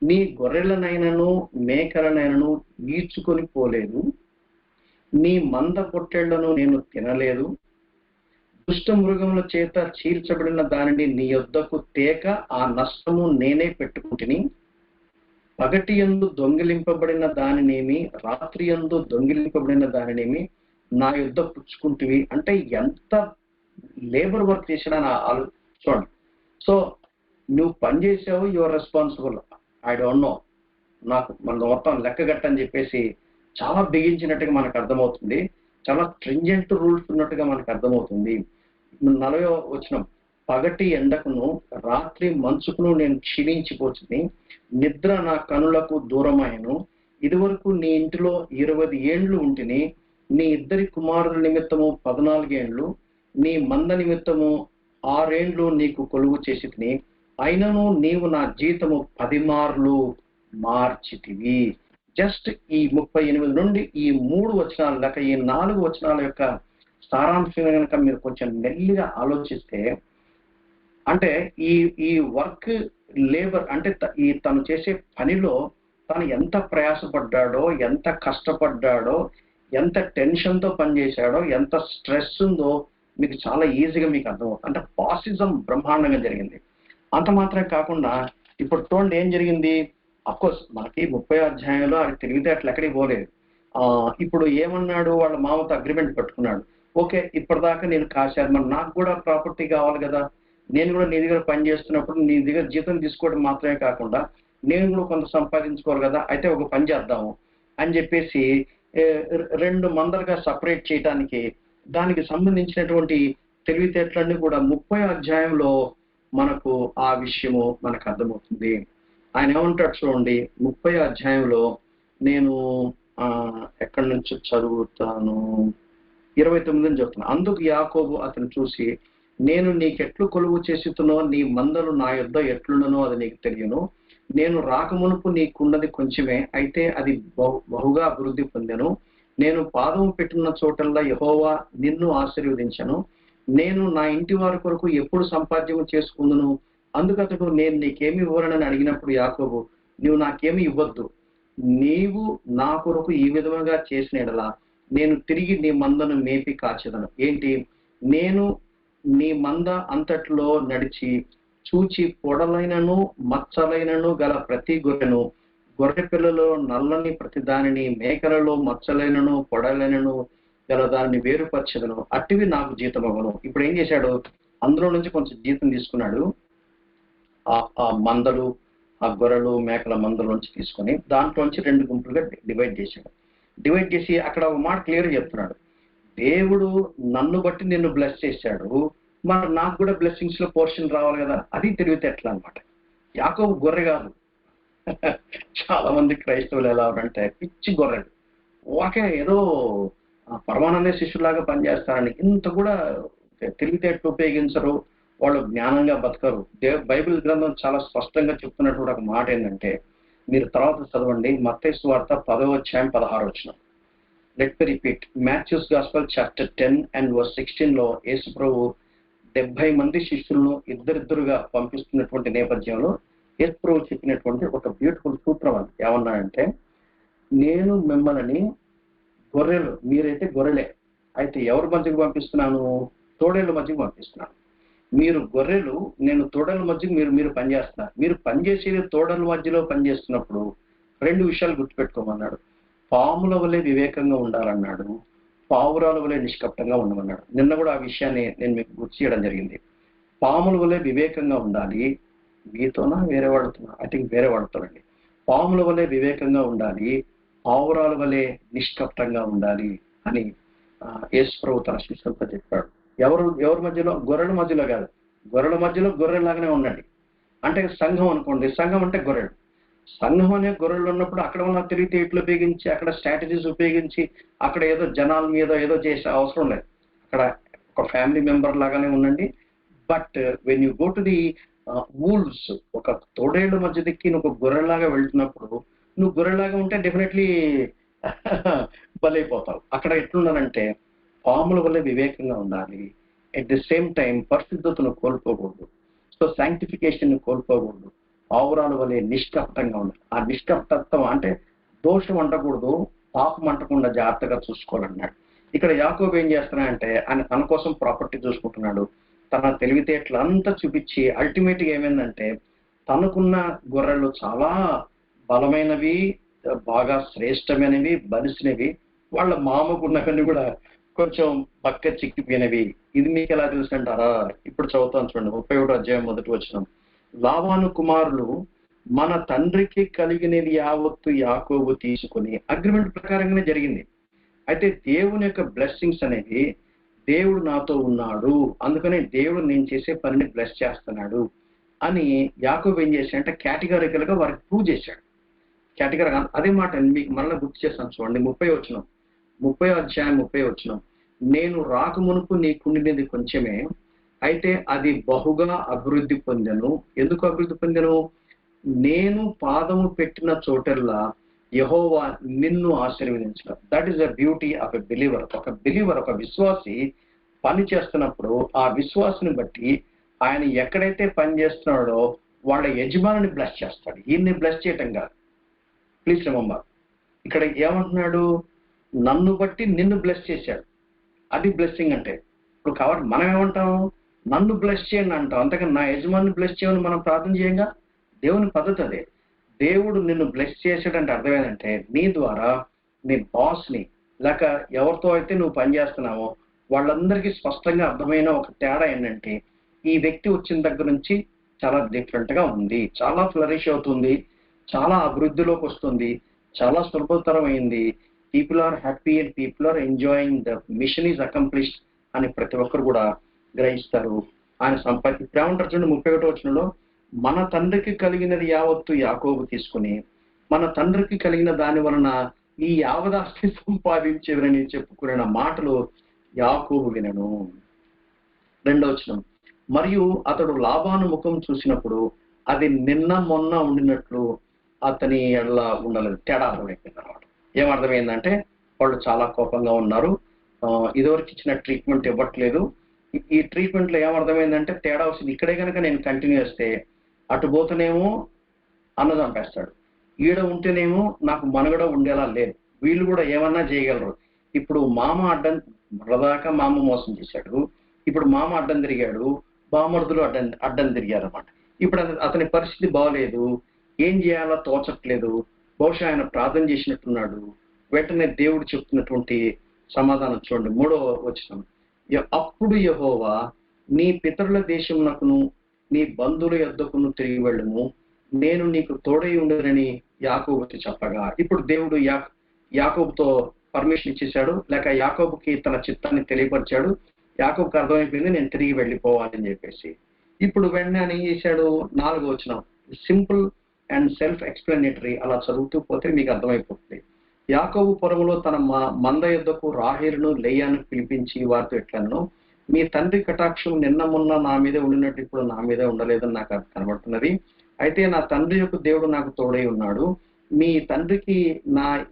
నీ గొర్రెలనైనను మేకలనైనను ఈడ్చుకొని పోలేదు, నీ మంద పొట్టేళ్లను నేను తినలేదు, దుష్ట మృగముల చేత చీల్చబడిన దానిని నీ యొద్దకు తేక ఆ నష్టము నేనే పెట్టుకుంటుని, పగటి యందు దొంగిలింపబడిన దానినేమి రాత్రి యందు దొంగిలింపబడిన దానినేమి నా యొద్ద పుచ్చుకుంటువి. అంటే ఎంత లేబర్ వర్క్ చేసాడని చూడండి. సో నువ్వు పని చేసావు, your responsible. I don't know, నాకు మన మొత్తం లెక్కగట్టని చెప్పేసి చాలా బిగించినట్టుగా మనకు అర్థమవుతుంది. చాలా స్ట్రింజెంట్ రూల్స్ ఉన్నట్టుగా మనకు అర్థమవుతుంది. 40వ వచనం, పగటి ఎండకును రాత్రి మంచుకును నేను క్షీణించిపోతుంది, నిద్ర నా కనులకు దూరమాయను. ఇదివరకు నీ ఇంటిలో 20 ఏండ్లు ఉంటిని, నీ ఇద్దరి కుమారుల నిమిత్తము 14 ఏండ్లు, నీ మంద నిమిత్తము 6 ఏండ్లు నీకు కొలువు చేసితిని. అయినను నీవు నా జీతము 10 మార్లు మార్చితివి. జస్ట్ ఈ 38 నుండి ఈ 3 వచనాలు లేక ఈ 4 వచనాల యొక్క సారాంశం కనుక మీరు కొంచెం మెల్లిగా ఆలోచిస్తే, అంటే ఈ ఈ వర్క్ లేబర్ అంటే ఈ తను చేసే పనిలో తను ఎంత ప్రయాసపడ్డాడో, ఎంత కష్టపడ్డాడో, ఎంత టెన్షన్తో పనిచేశాడో, ఎంత స్ట్రెస్ ఉందో మీకు చాలా ఈజీగా మీకు అర్థమవుతుంది. అంటే పాసిజం బ్రహ్మాండంగా జరిగింది. అంత మాత్రమే కాకుండా ఇప్పుడు చూడండి ఏం జరిగింది. అఫ్కోర్స్ మనకి 30వ అధ్యాయంలో అది తెలివితేటలు ఎక్కడికి పోలేదు. ఇప్పుడు ఏమన్నాడు, వాళ్ళ మామతో అగ్రిమెంట్ పెట్టుకున్నాడు. ఓకే, ఇప్పటిదాకా నేను కాశాను, మరి నాకు కూడా ప్రాపర్టీ కావాలి కదా, నేను కూడా నీ దగ్గర పని చేస్తున్నప్పుడు నీ దగ్గర జీతం తీసుకోవడం మాత్రమే కాకుండా నేను కూడా కొంత సంపాదించుకోవాలి కదా, అయితే ఒక పని చేద్దాము అని చెప్పేసి 2 మందలుగా సపరేట్ చేయడానికి దానికి సంబంధించినటువంటి తెలివితేటలన్నీ కూడా 30వ అధ్యాయంలో మనకు ఆ విషయము మనకు అర్థమవుతుంది. ఆయన ఏమంటాడు చూడండి 30వ అధ్యాయంలో, నేను ఎక్కడి నుంచి చదువుతాను, 29 చెప్తున్నాను. అందుకు యాకోబు అతను చూసి, నేను నీకెట్లు కొలువు చేసితునో నీ మందలు నా యొద్ద ఎట్లుండనో అది నీకు తెలియను. నేను రాకమునుపు నీకున్నది కొంచెమే, అయితే అది బహుగా అభివృద్ధి పొందెను. నేను పాదము పెట్టిన చోటల్లా యెహోవా నిన్ను ఆశీర్వదించను. నేను నా ఇంటి వారి కొరకు ఎప్పుడు సంపాద్యము చేసుకుందును. అందుకతడు నేను నీకేమి ఇవ్వనని అడిగినప్పుడు యాకోబు, నువ్వు నాకేమి ఇవ్వద్దు, నీవు నా కొరకు ఈ విధముగా చేసిన ఎడల నేను తిరిగి నీ మందను మేపి కాచెదను. ఏంటి, నేను నీ మంద అంతట్లో నడిచి చూచి పొడలైనను మచ్చలైనను గల ప్రతి గొర్రెను, గొర్రె పిల్లలో నల్లని ప్రతి దానిని, మేకలలో మచ్చలైనను పొడలైనను గల దానిని వేరుపరచెదను, అట్టివి నాకు జీతం అవ్వను. ఇప్పుడు ఏం చేశాడు, అందులో నుంచి కొంచెం జీతం తీసుకున్నాడు. ఆ మందలు, ఆ గొర్రెలు మేకల మందల నుంచి తీసుకొని దాంట్లోంచి 2 గుంపులుగా డివైడ్ చేశాడు. డివైడ్ చేసి అక్కడ ఒక మాట క్లియర్ చెప్తున్నాడు, దేవుడు నన్ను బట్టి నిన్ను బ్లెస్ చేశాడు, మరి నాకు కూడా బ్లెస్సింగ్స్ లో పోర్షన్ రావాలి కదా. అది తెలివితేటలు అనమాట. యాకోబు గొర్రె కాదు. చాలా మంది క్రైస్తవులు ఎలా ఉన్నారంటే పిచ్చి గొర్రెలు, ఓకే ఏదో పరమానంద శిష్యులాగా పనిచేస్తారని ఇంత కూడా తెలివితేటలు ఉపయోగించరు, వాళ్ళు జ్ఞానంగా బతకరు. బైబిల్ గ్రంథం చాలా స్పష్టంగా చెప్తున్నటువంటి ఒక మాట ఏంటంటే, మీరు తర్వాత చదవండి, మత్తయి సువార్త 10వ అధ్యాయం 16వ వచనం. Let me repeat, Matthew's gospel chapter 10 and verse 16లో యేసు ప్రభు 70 మంది శిష్యులను ఇద్దరిద్దరుగా పంపిస్తున్నటువంటి నేపథ్యంలో యేసు ప్రభు చెప్పినటువంటి ఒక బ్యూటిఫుల్ సూత్రం అది. ఏమన్నాడంటే, నేను మిమ్మల్ని గొర్రెలు, మీరైతే గొర్రెలే, అయితే ఎవరి మధ్యకు పంపిస్తున్నాను, తోడేళ్ళ మధ్యకు పంపిస్తున్నాను. మీరు గొర్రెలు, నేను తోడల మధ్యకు మీరు పనిచేస్తున్నారు. మీరు పనిచేసేది తోడల మధ్యలో పనిచేస్తున్నప్పుడు 2 విషయాలు గుర్తుపెట్టుకోమన్నాడు. పాముల వలె వివేకంగా ఉండాలన్నాడు, పావురాల వలె నిష్కపటంగా ఉండమన్నాడు. నిన్న కూడా ఆ విషయాన్ని నేను మీకు గుర్తు చేయడం జరిగింది. పాముల వలె వివేకంగా ఉండాలి. మీతోనా వేరే వాడుతున్నా, ఐ థింక్ వేరే వాడుతానండి. పాముల వలె వివేకంగా ఉండాలి, పావురాల వలె నిష్కపటంగా ఉండాలి అని యేసు ప్రభు తన శిష్యులతో చెప్పాడు. ఎవరి మధ్యలో, గొర్రెల మధ్యలో కాదు, గొర్రెల మధ్యలో గొర్రెలాగానే ఉండండి. అంటే సంఘం అనుకోండి, సంఘం అంటే గొర్రెలు. సంఘం అనే గొర్రెలు ఉన్నప్పుడు అక్కడ ఉన్న తెలివితేటలు ఉపయోగించి, అక్కడ స్ట్రాటజీస్ ఉపయోగించి, అక్కడ ఏదో జనాల మీద ఏదో చేసే అవసరం లేదు. అక్కడ ఒక ఫ్యామిలీ మెంబర్ లాగానే ఉండండి. But when you go to the wolves, ఒక తోడేళ్ళ మధ్య దిక్కి నువ్వు ఒక గొర్రెలాగా వెళ్తున్నప్పుడు, నువ్వు గొర్రెలాగా ఉంటే డెఫినెట్లీ బలైపోతావు. అక్కడ ఎట్లుండాలంటే పాముల వల్ల వివేకంగా ఉండాలి, ఎట్ ది సేమ్ టైం పరిశుద్ధతను కోల్పోకూడదు, సో శాంక్టిఫికేషన్ కోల్పోకూడదు, పావురాల వలె నిష్కపటంగా ఉండాలి. ఆ నిష్కపటత్వం అంటే దోషం అంటకూడదు, పాపం అంటకుండా జాగ్రత్తగా చూసుకోవాలన్నాడు. ఇక్కడ యాకోబు ఏం చేస్తున్నాడంటే, ఆయన తన కోసం ప్రాపర్టీ చూసుకుంటున్నాడు. తన తెలివితేటలు అంతా చూపించి అల్టిమేట్ గా ఏమైందంటే, తనకున్న గొర్రెలు చాలా బలమైనవి, బాగా శ్రేష్టమైనవి, బలిసినవి, వాళ్ళ మామకున్నవన్నీ కూడా కొంచెం పక్క చిక్కిపోయినవి. ఇది మీకు ఎలా తెలుసు అంటారా, ఇప్పుడు చదువుతాను చూడండి, 31వ అధ్యాయం 1వ వచనం. లాబాను కుమారులు మన తండ్రికి కలిగినది యావత్తు యాకోబు తీసుకుని, అగ్రిమెంట్ ప్రకారంగానే జరిగింది. అయితే దేవుని యొక్క బ్లెస్సింగ్స్ అనేవి దేవుడు నాతో ఉన్నాడు, అందుకనే దేవుడు నేను చేసే పనిని బ్లెస్ చేస్తున్నాడు అని యాకోబు ఏం చేశాడంటే కేటగారికల్ గా వారికి ప్రూవ్ చేశాడు. కేటగిరీ అదే మాట మీకు మళ్ళీ గుర్తు చేస్తాను చూడండి. 30 అధ్యాయం 30 నేను రాకమునుపు నీకుండినది కొంచెమే, అయితే అది బహుగా అభివృద్ధి పొందెను. ఎందుకు అభివృద్ధి పొందెను? నేను పాదము పెట్టిన చోటల్లా యెహోవా నిన్ను ఆశీర్వదించడం. That is the beauty of a believer. ఒక బిలీవర్, ఒక విశ్వాసి పని చేస్తున్నప్పుడు ఆ విశ్వాసుని బట్టి ఆయన ఎక్కడైతే పని చేస్తున్నాడో వాళ్ళ యజమానిని బ్లెస్ చేస్తాడు. ఈయన్ని బ్లెస్ చేయటం కాదు. ప్లీజ్ రిమెంబర్, ఇక్కడ ఏమంటున్నాడు? నన్ను బట్టి నిన్ను బ్లెస్ చేశాడు. అది బ్లెస్సింగ్ అంటే. ఇప్పుడు కాబట్టి మనం ఏమంటాం? నన్ను బ్లెస్ చేయండి అంటాం, అంతకని నా యజమాని బ్లెస్ చేయమని మనం ప్రార్థన చేయంగా. దేవుని పద్ధతి అదే. దేవుడు నిన్ను బ్లెస్ చేశాడంటే అర్థం ఏంటంటే నీ ద్వారా నీ బాస్ని లేక ఎవరితో అయితే నువ్వు పనిచేస్తున్నావో వాళ్ళందరికీ స్పష్టంగా అర్థమైన ఒక తేడా ఏంటంటే ఈ వ్యక్తి వచ్చిన దగ్గర నుంచి చాలా డిఫరెంట్ గా ఉంది, చాలా ఫ్లరిష్ అవుతుంది, చాలా అభివృద్ధిలోకి వస్తుంది, చాలా సులభతరం అయింది. People are happy and people are enjoying the mission is accomplished అని ప్రతి ఒక్కరు కూడా గ్రహిస్తారు. ఆయన సంపాది ఏమంటారు చూడండి 31 మన తండ్రికి కలిగినది యావత్తు యాకోబు తీసుకుని మన తండ్రికి కలిగిన దాని వలన ఈ యావదాస్తి సంపాదించేదని చెప్పుకునే మాటలు యాకోబు వినను. 2 మరియు అతడు లాబాను ముఖం చూసినప్పుడు అది నిన్న మొన్న ఉండినట్లు అతని ఎడల ఉండలేదు. తేడా అర్థమైపోయింది అనమాట. ఏమర్థమైందంటే వాళ్ళు చాలా కోపంగా ఉన్నారు, ఇదివరకు ఇచ్చిన ట్రీట్మెంట్ ఇవ్వట్లేదు. ఈ ట్రీట్మెంట్ లో ఏమర్థమైందంటే తేడా వస్తుంది. ఇక్కడే కనుక నేను కంటిన్యూ చేస్తే అటు పోతేనేమో అన్న చంపేస్తాడు, ఈడ ఉంటేనేమో నాకు మనుగడ ఉండేలా లేదు, వీళ్ళు కూడా ఏమన్నా చేయగలరు. ఇప్పుడు మామ మొదదాకా మామ మోసం చేశాడు, ఇప్పుడు మామ అడ్డం తిరిగాడు, బామర్దులు అడ్డం తిరిగారు అనమాట. ఇప్పుడు అతని పరిస్థితి బాగలేదు, ఏం చేయాలో తోచట్లేదు. బహుశా ఆయన ప్రార్థన చేసినట్టున్నాడు. వెంటనే దేవుడు చెప్తున్నటువంటి సమాధానం చూడండి 3వ అప్పుడు యెహోవా నీ పితరుల దేశమునకును నీ బంధువుల యొద్దకును తిరిగి వెళ్ళుము, నేను నీకు తోడై ఉండనని యాకోబుకి చెప్పగా. ఇప్పుడు దేవుడు యాకోబుతో పర్మిషన్ ఇచ్చేశాడు, లేక యాకోబుకి తన చిత్తాన్ని తెలియపరిచాడు. యాకోబుకి అర్థమైపోయింది నేను తిరిగి వెళ్ళిపోవాలని చెప్పేసి. ఇప్పుడు వెంటనే ఆయన ఏం చేశాడు? 4వ సింపుల్ అండ్ సెల్ఫ్ ఎక్స్ప్లెనేటరీ. అలా చదువుతూ పోతే మీకు అర్థమైపోతుంది. యాకోబు పొరములో తన మంద యొద్దకు రాహేలును లేయాను పిలిపించి వారితో ఎట్లను, మీ తండ్రి కటాక్షం నిన్న మొన్న నా మీదే ఉండినట్టు ఇప్పుడు నా మీదే ఉండలేదని నాకు కనబడుతున్నది. అయితే నా తండ్రి యొక్క దేవుడు నాకు తోడై ఉన్నాడు. మీ తండ్రికి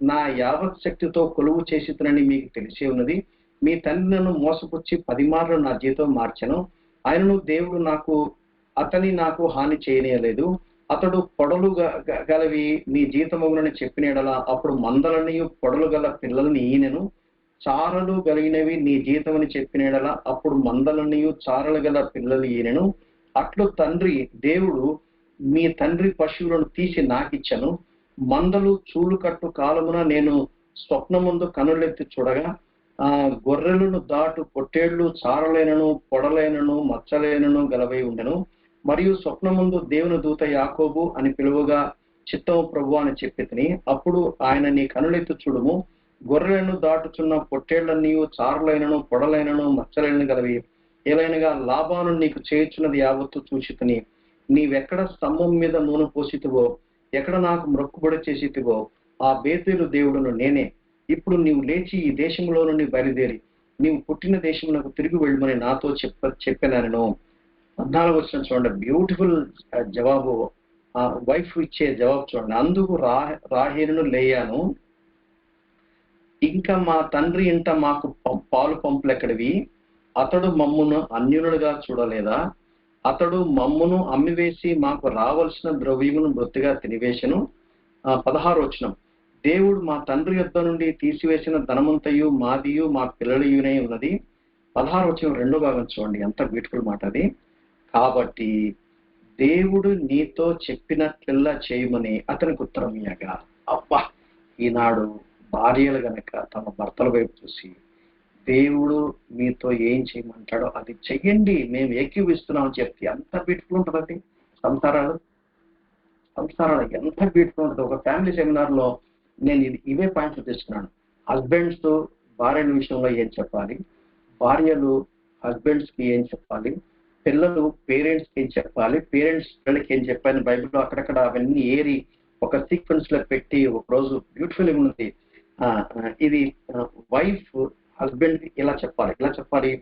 నా యావత్ శక్తితో కొలువు చేసితనని మీకు తెలిసే ఉన్నది. మీ తండ్రి నన్ను మోసపుచ్చి 10 మార్లు నా జీతం మార్చెను. ఆయనను దేవుడు నాకు హాని చేయనీయలేదు. అతడు పొడలు గలవి నీ జీతమగునని చెప్పిన ఎడల అప్పుడు మందలని పొడలు గల పిల్లలని ఈయనను, చారలు కలిగినవి నీ జీతమని చెప్పిన ఎడల అప్పుడు మందలని చారలు గల పిల్లలు ఈయనను. అట్లు తండ్రి దేవుడు మీ తండ్రి పశువులను తీసి నాకిచ్చను. మందలు చూలు కట్టు కాలమున నేను స్వప్నముందు కనులెత్తి చూడగా గొర్రెలను దాటు పొట్టేళ్లు చారలైనను పొడలైనను మచ్చలైనను గలవై ఉండెను. మరియు స్వప్నముందు దేవుని దూత యాకోబు అని పిలువగా చిత్తము ప్రభు అని చెప్పి అప్పుడు ఆయన నీ కనులెత్తి చూడుము, గొర్రెలను దాటుచున్న పొట్టేళ్లన్నీ చారులైనను పొడలైనను మచ్చలైన గలవి, ఏలైనగా లాభాను నీకు చేయుచున్నది యావత్తు చూచితిని. నీవెక్కడ స్తంభం మీద నూనె పోసితివో, ఎక్కడ నాకు మొక్కుబడి చేసితివో ఆ బేతేలు దేవుడును నేనే. ఇప్పుడు నీవు లేచి ఈ దేశంలో నుండి బయలుదేరి నీవు పుట్టిన దేశమునకు తిరిగి వెళ్ళమని నాతో చెప్పాను. 14వ చూడండి, బ్యూటిఫుల్ జవాబు. వైఫ్ ఇచ్చే జవాబు చూడండి. అందుకు రాహేలును లేయాను, ఇంకా మా తండ్రి ఇంట మాకు పాలు పంపులు ఎక్కడివి? అతడు మమ్మును అన్యులుగా చూడలేదా? అతడు మమ్మును అమ్మివేసి మాకు రావలసిన ద్రవ్యమును బొత్తిగా తినివేశను. 16వ దేవుడు మా తండ్రి యొద్ద నుండి తీసివేసిన ధనమంతయు మాదియు మా పిల్లలయునే ఉన్నది. 16వ 2వ భాగం చూడండి, ఎంత బ్యూటిఫుల్ మాట అది. కాబట్టి దేవుడు నీతో చెప్పినట్లెల్లా చేయమని అతనికి ఉత్తరం ఇయ్యగా. అబ్బా, ఈనాడు భార్యలు గనక తమ భర్తల వైపు చూసి దేవుడు మీతో ఏం చేయమంటాడో అది చెయ్యండి, మేము ఏకీవిస్తున్నామని చెప్తే ఎంత బ్యూటిఫుల్ ఉంటుందండి. సంసారాలు ఎంత బ్యూటిఫుల్ ఉంటుంది. ఒక ఫ్యామిలీ సెమినార్ లో నేను ఇవే పాయింట్లు తీసుకున్నాను. హస్బెండ్స్ భార్యల విషయంలో ఏం చెప్పాలి, భార్యలు హస్బెండ్స్ కి ఏం చెప్పాలి, పిల్లలు పేరెంట్స్ కి ఏం చెప్పాలి, పేరెంట్స్ పిల్లలకి ఏం చెప్పాలి, బైబిల్లో అక్కడక్కడ అవన్నీ ఏరి ఒక సీక్వెన్స్ లో పెట్టి ఒక రోజు బ్యూటిఫుల్ ఉన్నది. ఇది వైఫ్ హస్బెండ్ ఇలా చెప్పాలి, ఇలా చెప్పాలి.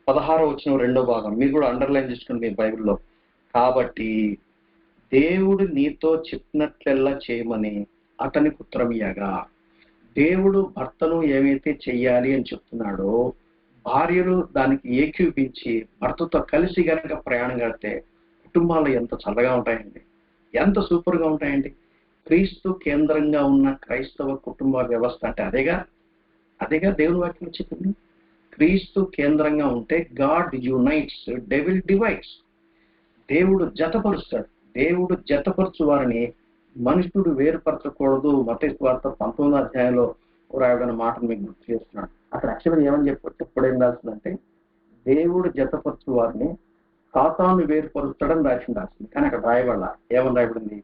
16వ వచనం 2వ భాగం మీరు కూడా అండర్లైన్ చేసుకోండి మీ బైబిల్లో. కాబట్టి దేవుడు నీతో చెప్పినట్లెల్లా చేయమని అతనికి ఉత్తరం ఇయ్యగా. దేవుడు భర్తను ఏమైతే చెయ్యాలి అని చెప్తున్నాడో భార్యలు దానికి ఏకీపించి భర్తతో కలిసి గనక ప్రయాణం కడితే కుటుంబాలు ఎంత చల్లగా ఉంటాయండి, ఎంత సూపర్ గా ఉంటాయండి. క్రీస్తు కేంద్రంగా ఉన్న క్రైస్తవ కుటుంబ వ్యవస్థ అంటే అదేగా దేవుని వాక్యం చెప్పింది. క్రీస్తు కేంద్రంగా ఉంటే గాడ్ యునైట్స్, డెవిల్ డివైడ్స్. దేవుడు జతపరుస్తాడు. దేవుడు జతపరచు వారిని మనుషుడు వేరుపరచకూడదు. మత్తయి సువార్త 19వ అధ్యాయంలో రాయబడిన మాటను మీకు గుర్తు చేస్తున్నాడు. అక్కడ యాక్చువల్గా ఏమని చెప్పడం రాసిందంటే దేవుడు జతపరచు వారిని సాతాను వేరుపరుస్తాడని రాసింది. కానీ అక్కడ రాయబడాల ఏమని రాయబడింది,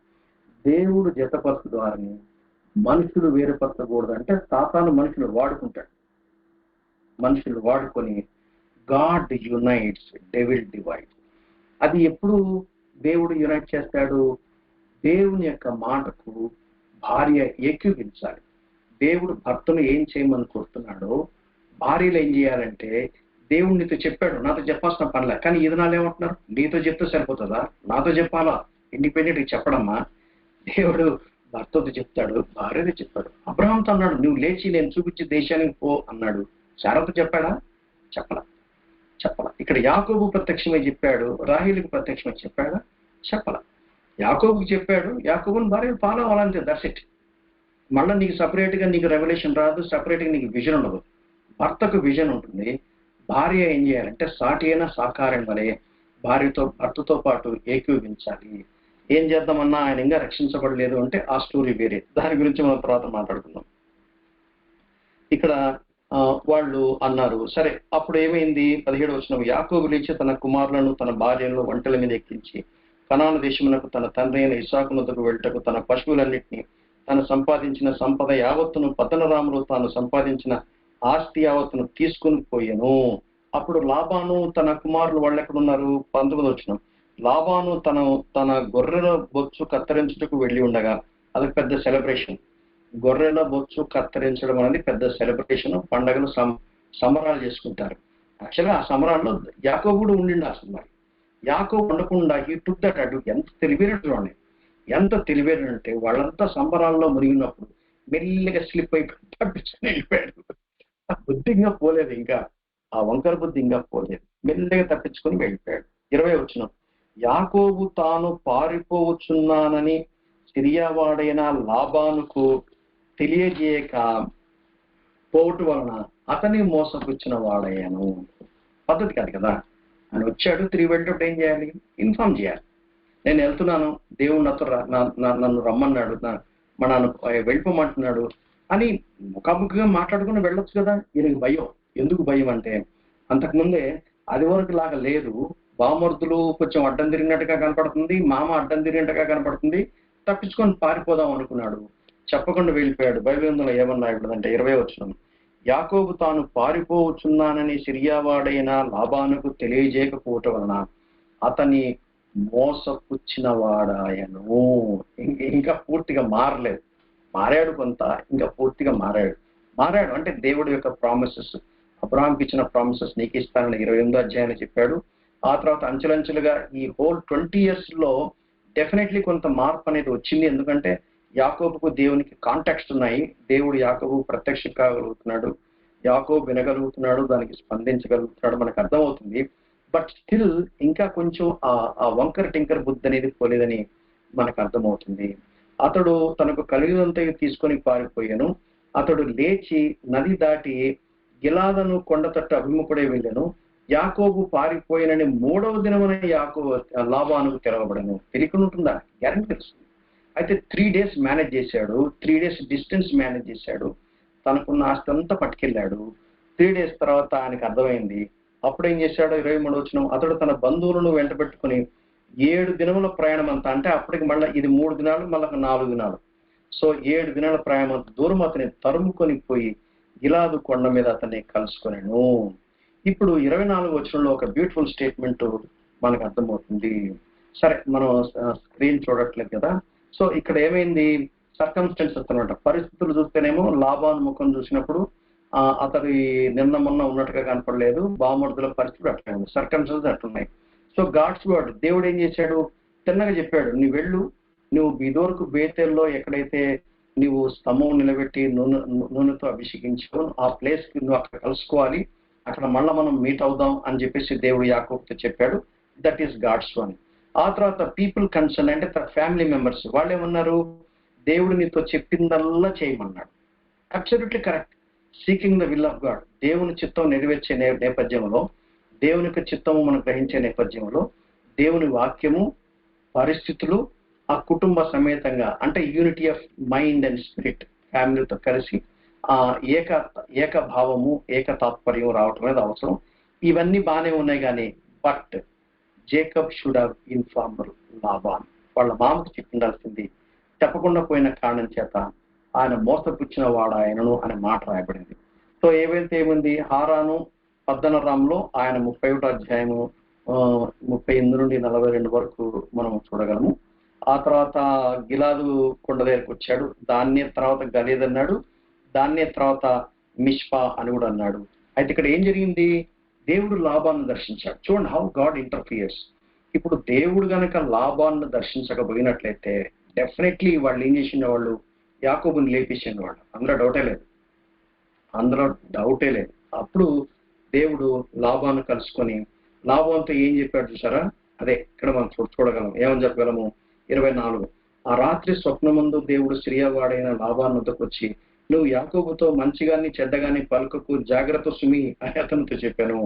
దేవుడు జతపరచు వారిని మనుషులు వేరుపరచకూడదు. అంటే సాతాను మనుషులు వాడుకుంటాడు, మనుషులు వాడుకొని గాడ్ యునైట్స్, డెవిల్ డివైడ్. అది ఎప్పుడు దేవుడు యునైట్ చేస్తాడు? దేవుని యొక్క మాటకు భార్య ఏకీవించాలి. దేవుడు భర్తను ఏం చేయమని కోరుతున్నాడో భార్యలు ఏం చేయాలంటే, దేవుడు నీతో చెప్పాడు, నాతో చెప్పాల్సిన పనిలే. కానీ ఈ దినాలు ఏమంటున్నారు, నీతో చెప్తే సరిపోతుందా, నాతో చెప్పాలా, ఇండిపెండెంట్ చెప్పడమ్మా. దేవుడు భర్తతో చెప్తాడు, భార్యతో చెప్పాడు. అబ్రహాంతో అన్నాడు, నువ్వు లేచి నేను చూపించే దేశానికి పో అన్నాడు. శారాతో చెప్పాడా? చెప్పలా. ఇక్కడ యాకోబు ప్రత్యక్షమై చెప్పాడు, రాహేలుకు ప్రత్యక్షమై చెప్పాడా? చెప్పలా. యాకోబుకి చెప్పాడు, యాకోబుని భార్య ఫాలో అవ్వాలంతే, దట్స్ ఇట్. మళ్ళీ నీకు సపరేట్ గా నీకు రెవల్యూషన్ రాదు, సపరేట్ గా నీకు విజన్ ఉండదు. భర్తకు విజన్ ఉంటుంది. భార్య ఏం చేయాలంటే సాటి అయిన సాకారం వలె భర్తతో పాటు ఏకీవించాలి. ఏం చేద్దామన్నా ఆయన ఇంకా రక్షించబడలేదు అంటే ఆ స్టోరీ వేరే, దాని గురించి మనం తర్వాత మాట్లాడుకుందాం. ఇక్కడ వాళ్ళు అన్నారు, సరే. అప్పుడు ఏమైంది? 17వ వచనం, యాకోబు లేచి తన కుమారులను తన భార్యలను ఒంటెల మీద ఎక్కించి కనాను దేశమునకు తన తండ్రి అయిన ఇస్సాకు వద్దకు వెళ్ళటకు తన పశువులన్నింటినీ తను సంపాదించిన సంపద యావత్తును పతనరాములు తాను సంపాదించిన ఆస్తి యావత్తును తీసుకుని పోయాను. అప్పుడు లాబాను తన కుమారులు వాళ్ళు ఎక్కడున్నారు? 19వ వచనం, లాబాను తన గొర్రెల బొచ్చు కత్తిరించుటకు వెళ్ళి ఉండగా, అది పెద్ద సెలబ్రేషన్. గొర్రెల బొచ్చు కత్తిరించడం అనేది పెద్ద సెలబ్రేషన్. పండగలు సంబరాలు చేసుకుంటారు. యాక్చువల్గా ఆ సంబరాల్లో యాకోబు కూడా ఉండిండాల్సింది. మరి యాకోబు ఉండకుండా ఈ టుక్ దట్ అటు. ఎంత తెలివైనట్టు చూడండి, ఎంత తెలివైనంటే వాళ్ళంతా సంబరాల్లో మునిగినప్పుడు మెల్లిగా స్లిప్ అయిపోయి తప్పించుకుని వెళ్ళిపోయాడు. ఆ బుద్ధి ఇంకా పోలేదు, ఇంకా ఆ వంకర బుద్ధి ఇంకా పోలేదు, మెల్లిగా తప్పించుకొని వెళ్ళిపోయాడు. 20వ వచనం, యాకోబు తాను పారిపోవచ్చున్నానని సిరియావాడైన లాబానుకు తెలియజేయక పోవటం వలన అతని మోసపుచ్చిన వాడయ్యాను. పద్ధతి కాదు కదా. ఆయన వచ్చాడు, తిరిగి వెళ్ళేటప్పుడు ఏం చేయాలి? ఇన్ఫార్మ్ చేయాలి. నేను వెళ్తున్నాను, దేవుడు నాతో నన్ను రమ్మన్నాడు, నన్ను వెళ్ళిపోమంటున్నాడు అని ముఖాముఖిగా మాట్లాడుకుని వెళ్ళొచ్చు కదా. ఈయనకి భయం. ఎందుకు భయం అంటే, అంతకుముందే అది వరకు లాగా లేదు. బామర్దులు కొంచెం అడ్డం తిరిగినట్టుగా కనపడుతుంది, మామ అడ్డం తిరిగినట్టుగా కనపడుతుంది, తప్పించుకొని పారిపోదాం అనుకున్నాడు, చెప్పకుండా వెళ్ళిపోయాడు. బైబిల్ ఏమన్నా ఇవ్వదంటే 20వ వచనం, యాకోబు తాను పారిపోవచ్చున్నానని సిరియావాడైన లాబానుకు తెలియజేయకపోవటం వలన అతని మోసపుచ్చిన వాడాయను. ఇంకా పూర్తిగా మారలేదు. మారాడు కొంత, ఇంకా పూర్తిగా మారాడు అంటే దేవుడి యొక్క ప్రామిసెస్, అబ్రహాంకి ఇచ్చిన ప్రామిసెస్ నీకు ఇస్తానని 28వ అధ్యాయాన్ని చెప్పాడు. ఆ తర్వాత అంచెలంచెలుగా ఈ హోల్ 20 years లో డెఫినెట్లీ కొంత మార్పు అనేది వచ్చింది. ఎందుకంటే యాకోబుకు దేవునికి కాంటాక్ట్స్ ఉన్నాయి. దేవుడు యాకోబు ప్రత్యక్షం కాగలుగుతున్నాడు, యాకోబు వినగలుగుతున్నాడు, దానికి స్పందించగలుగుతున్నాడు, మనకు అర్థమవుతుంది. బట్ స్టిల్ ఇంకా కొంచెం ఆ వంకర టింకర్ బుద్ధి అనేది పోలేదని మనకు అర్థమవుతుంది. అతడు తనకు కలిగినంత తీసుకొని పారిపోయాను. అతడు లేచి నది దాటి గిలాదను కొండ తట్టు అభిముఖుడే వెళ్ళాను. యాకోబు పారిపోయినని 3వ దినమున లాబానుకు తెరవబడను. తెలియకుంటుందా? గ్యారెంటీ తెలుస్తుంది. అయితే 3 days మేనేజ్ చేశాడు, 3 days డిస్టెన్స్ మేనేజ్ చేశాడు, తనకున్న ఆస్తి అంతా పట్టుకెళ్ళాడు. 3 days తర్వాత ఆయనకు అర్థమైంది. అప్పుడు ఏం చేశాడు? 23వ వచనం, అతడు తన బంధువులను వెంట పెట్టుకుని 7 దినముల ప్రయాణం అంతా, అంటే అప్పటికి మళ్ళీ ఇది 3 దినాలు, మళ్ళీ 4 దినాలు, సో 7 దినాల ప్రయాణం అంత దూరం అతని తరుముకొని పోయి గిలాదు కొండ మీద అతన్ని కలుసుకొనెను. ఇప్పుడు 24 వచనంలో ఒక బ్యూటిఫుల్ స్టేట్మెంట్ మనకు అర్థమవుతుంది. సరే, మనం స్క్రీన్ చూడట్లేదు కదా. సో ఇక్కడ ఏమైంది, సర్కమ్స్టెన్సెస్ అనమాట. పరిస్థితులు చూస్తేనేమో లాబాను ముఖం చూసినప్పుడు అతడి నిన్న మొన్న ఉన్నట్టుగా కనపడలేదు. బామర్దుల పరిస్థితులు అట్లా ఉంది, సర్కమ్స్టెన్సెస్ అట్లున్నాయి. సో గాడ్స్ వర్డ్, దేవుడు ఏం చేశాడు, తిన్నగా చెప్పాడు, నీ వెళ్ళు, నువ్వు ఇదివరకు బేతేల్లో ఎక్కడైతే నువ్వు స్తంభం నిలబెట్టి నూనెతో అభిషేకించావు, ఆ ప్లేస్ కి నువ్వు అక్కడ కలుసుకోవాలి, అక్కడ మళ్ళీ మనం మీట్ అవుదాం అని చెప్పేసి దేవుడు యాకోబుతో చెప్పాడు. That is God's one. ఆ తర్వాత పీపుల్ కన్సర్న్ అంటే తన ఫ్యామిలీ మెంబర్స్ వాళ్ళు ఏమన్నారు, దేవుడు నీతో చెప్పిందల్లా చేయమన్నాడు. Absolutely correct. Seeking the will of God, దేవుని చిత్తం నెరవేర్చే నేపథ్యంలో, దేవుని యొక్క చిత్తము మనం గ్రహించే నేపథ్యంలో, దేవుని వాక్యము, పరిస్థితులు, ఆ కుటుంబ సమేతంగా అంటే unity of mind and spirit, ఫ్యామిలీతో కలిసి ఏకభావము, ఏక తాత్పర్యం రావటం అనేది అవసరం. ఇవన్నీ బాగానే ఉన్నాయి కానీ but Jacob should have informed Laban, వాళ్ళ మామకు చెప్పిండాల్సింది, చెప్పకుండా పోయిన కారణం చేత ఆయన మోసపుచ్చిన వాడు ఆయనను అనే మాట రాయబడింది. సో ఏవైతే ఏముంది, హారాను పద్దనరాంలో ఆయన 31వ అధ్యాయము 38 నుండి 42 వరకు మనం చూడగలము. ఆ తర్వాత గిలాదు కొండ దగ్గరకు వచ్చాడు, దాన్నే తర్వాత గలీద్ అన్నాడు, దాన్నే తర్వాత మిష్పా అని కూడా అన్నాడు. అయితే ఇక్కడ ఏం జరిగింది, దేవుడు లాబాన్ని దర్శించాడు. చూడండి హౌ గాడ్ ఇంటర్ఫియర్స్. ఇప్పుడు దేవుడు గనక లాబాన్ని దర్శించకపోయినట్లయితే డెఫినెట్లీ వాళ్ళు ఏం చేసిన వాళ్ళు, యాకోబుని లేపేసిన వాళ్ళు, అందులో డౌటే లేదు. అప్పుడు దేవుడు లాబాను కలుసుకొని లాబానుతో ఏం చెప్పాడు చూసారా, అదే ఇక్కడ మనం చూడగలం. ఏమని చెప్పగలము, 24, ఆ రాత్రి స్వప్నమందు దేవుడు సిరియవాడైన లాబాను వద్దకు వచ్చి, నువ్వు యాకోబుతో మంచిగాని చెడ్డగాని పలుకకు, జాగ్రత్త సుమి అని అతనితో చెప్పాను.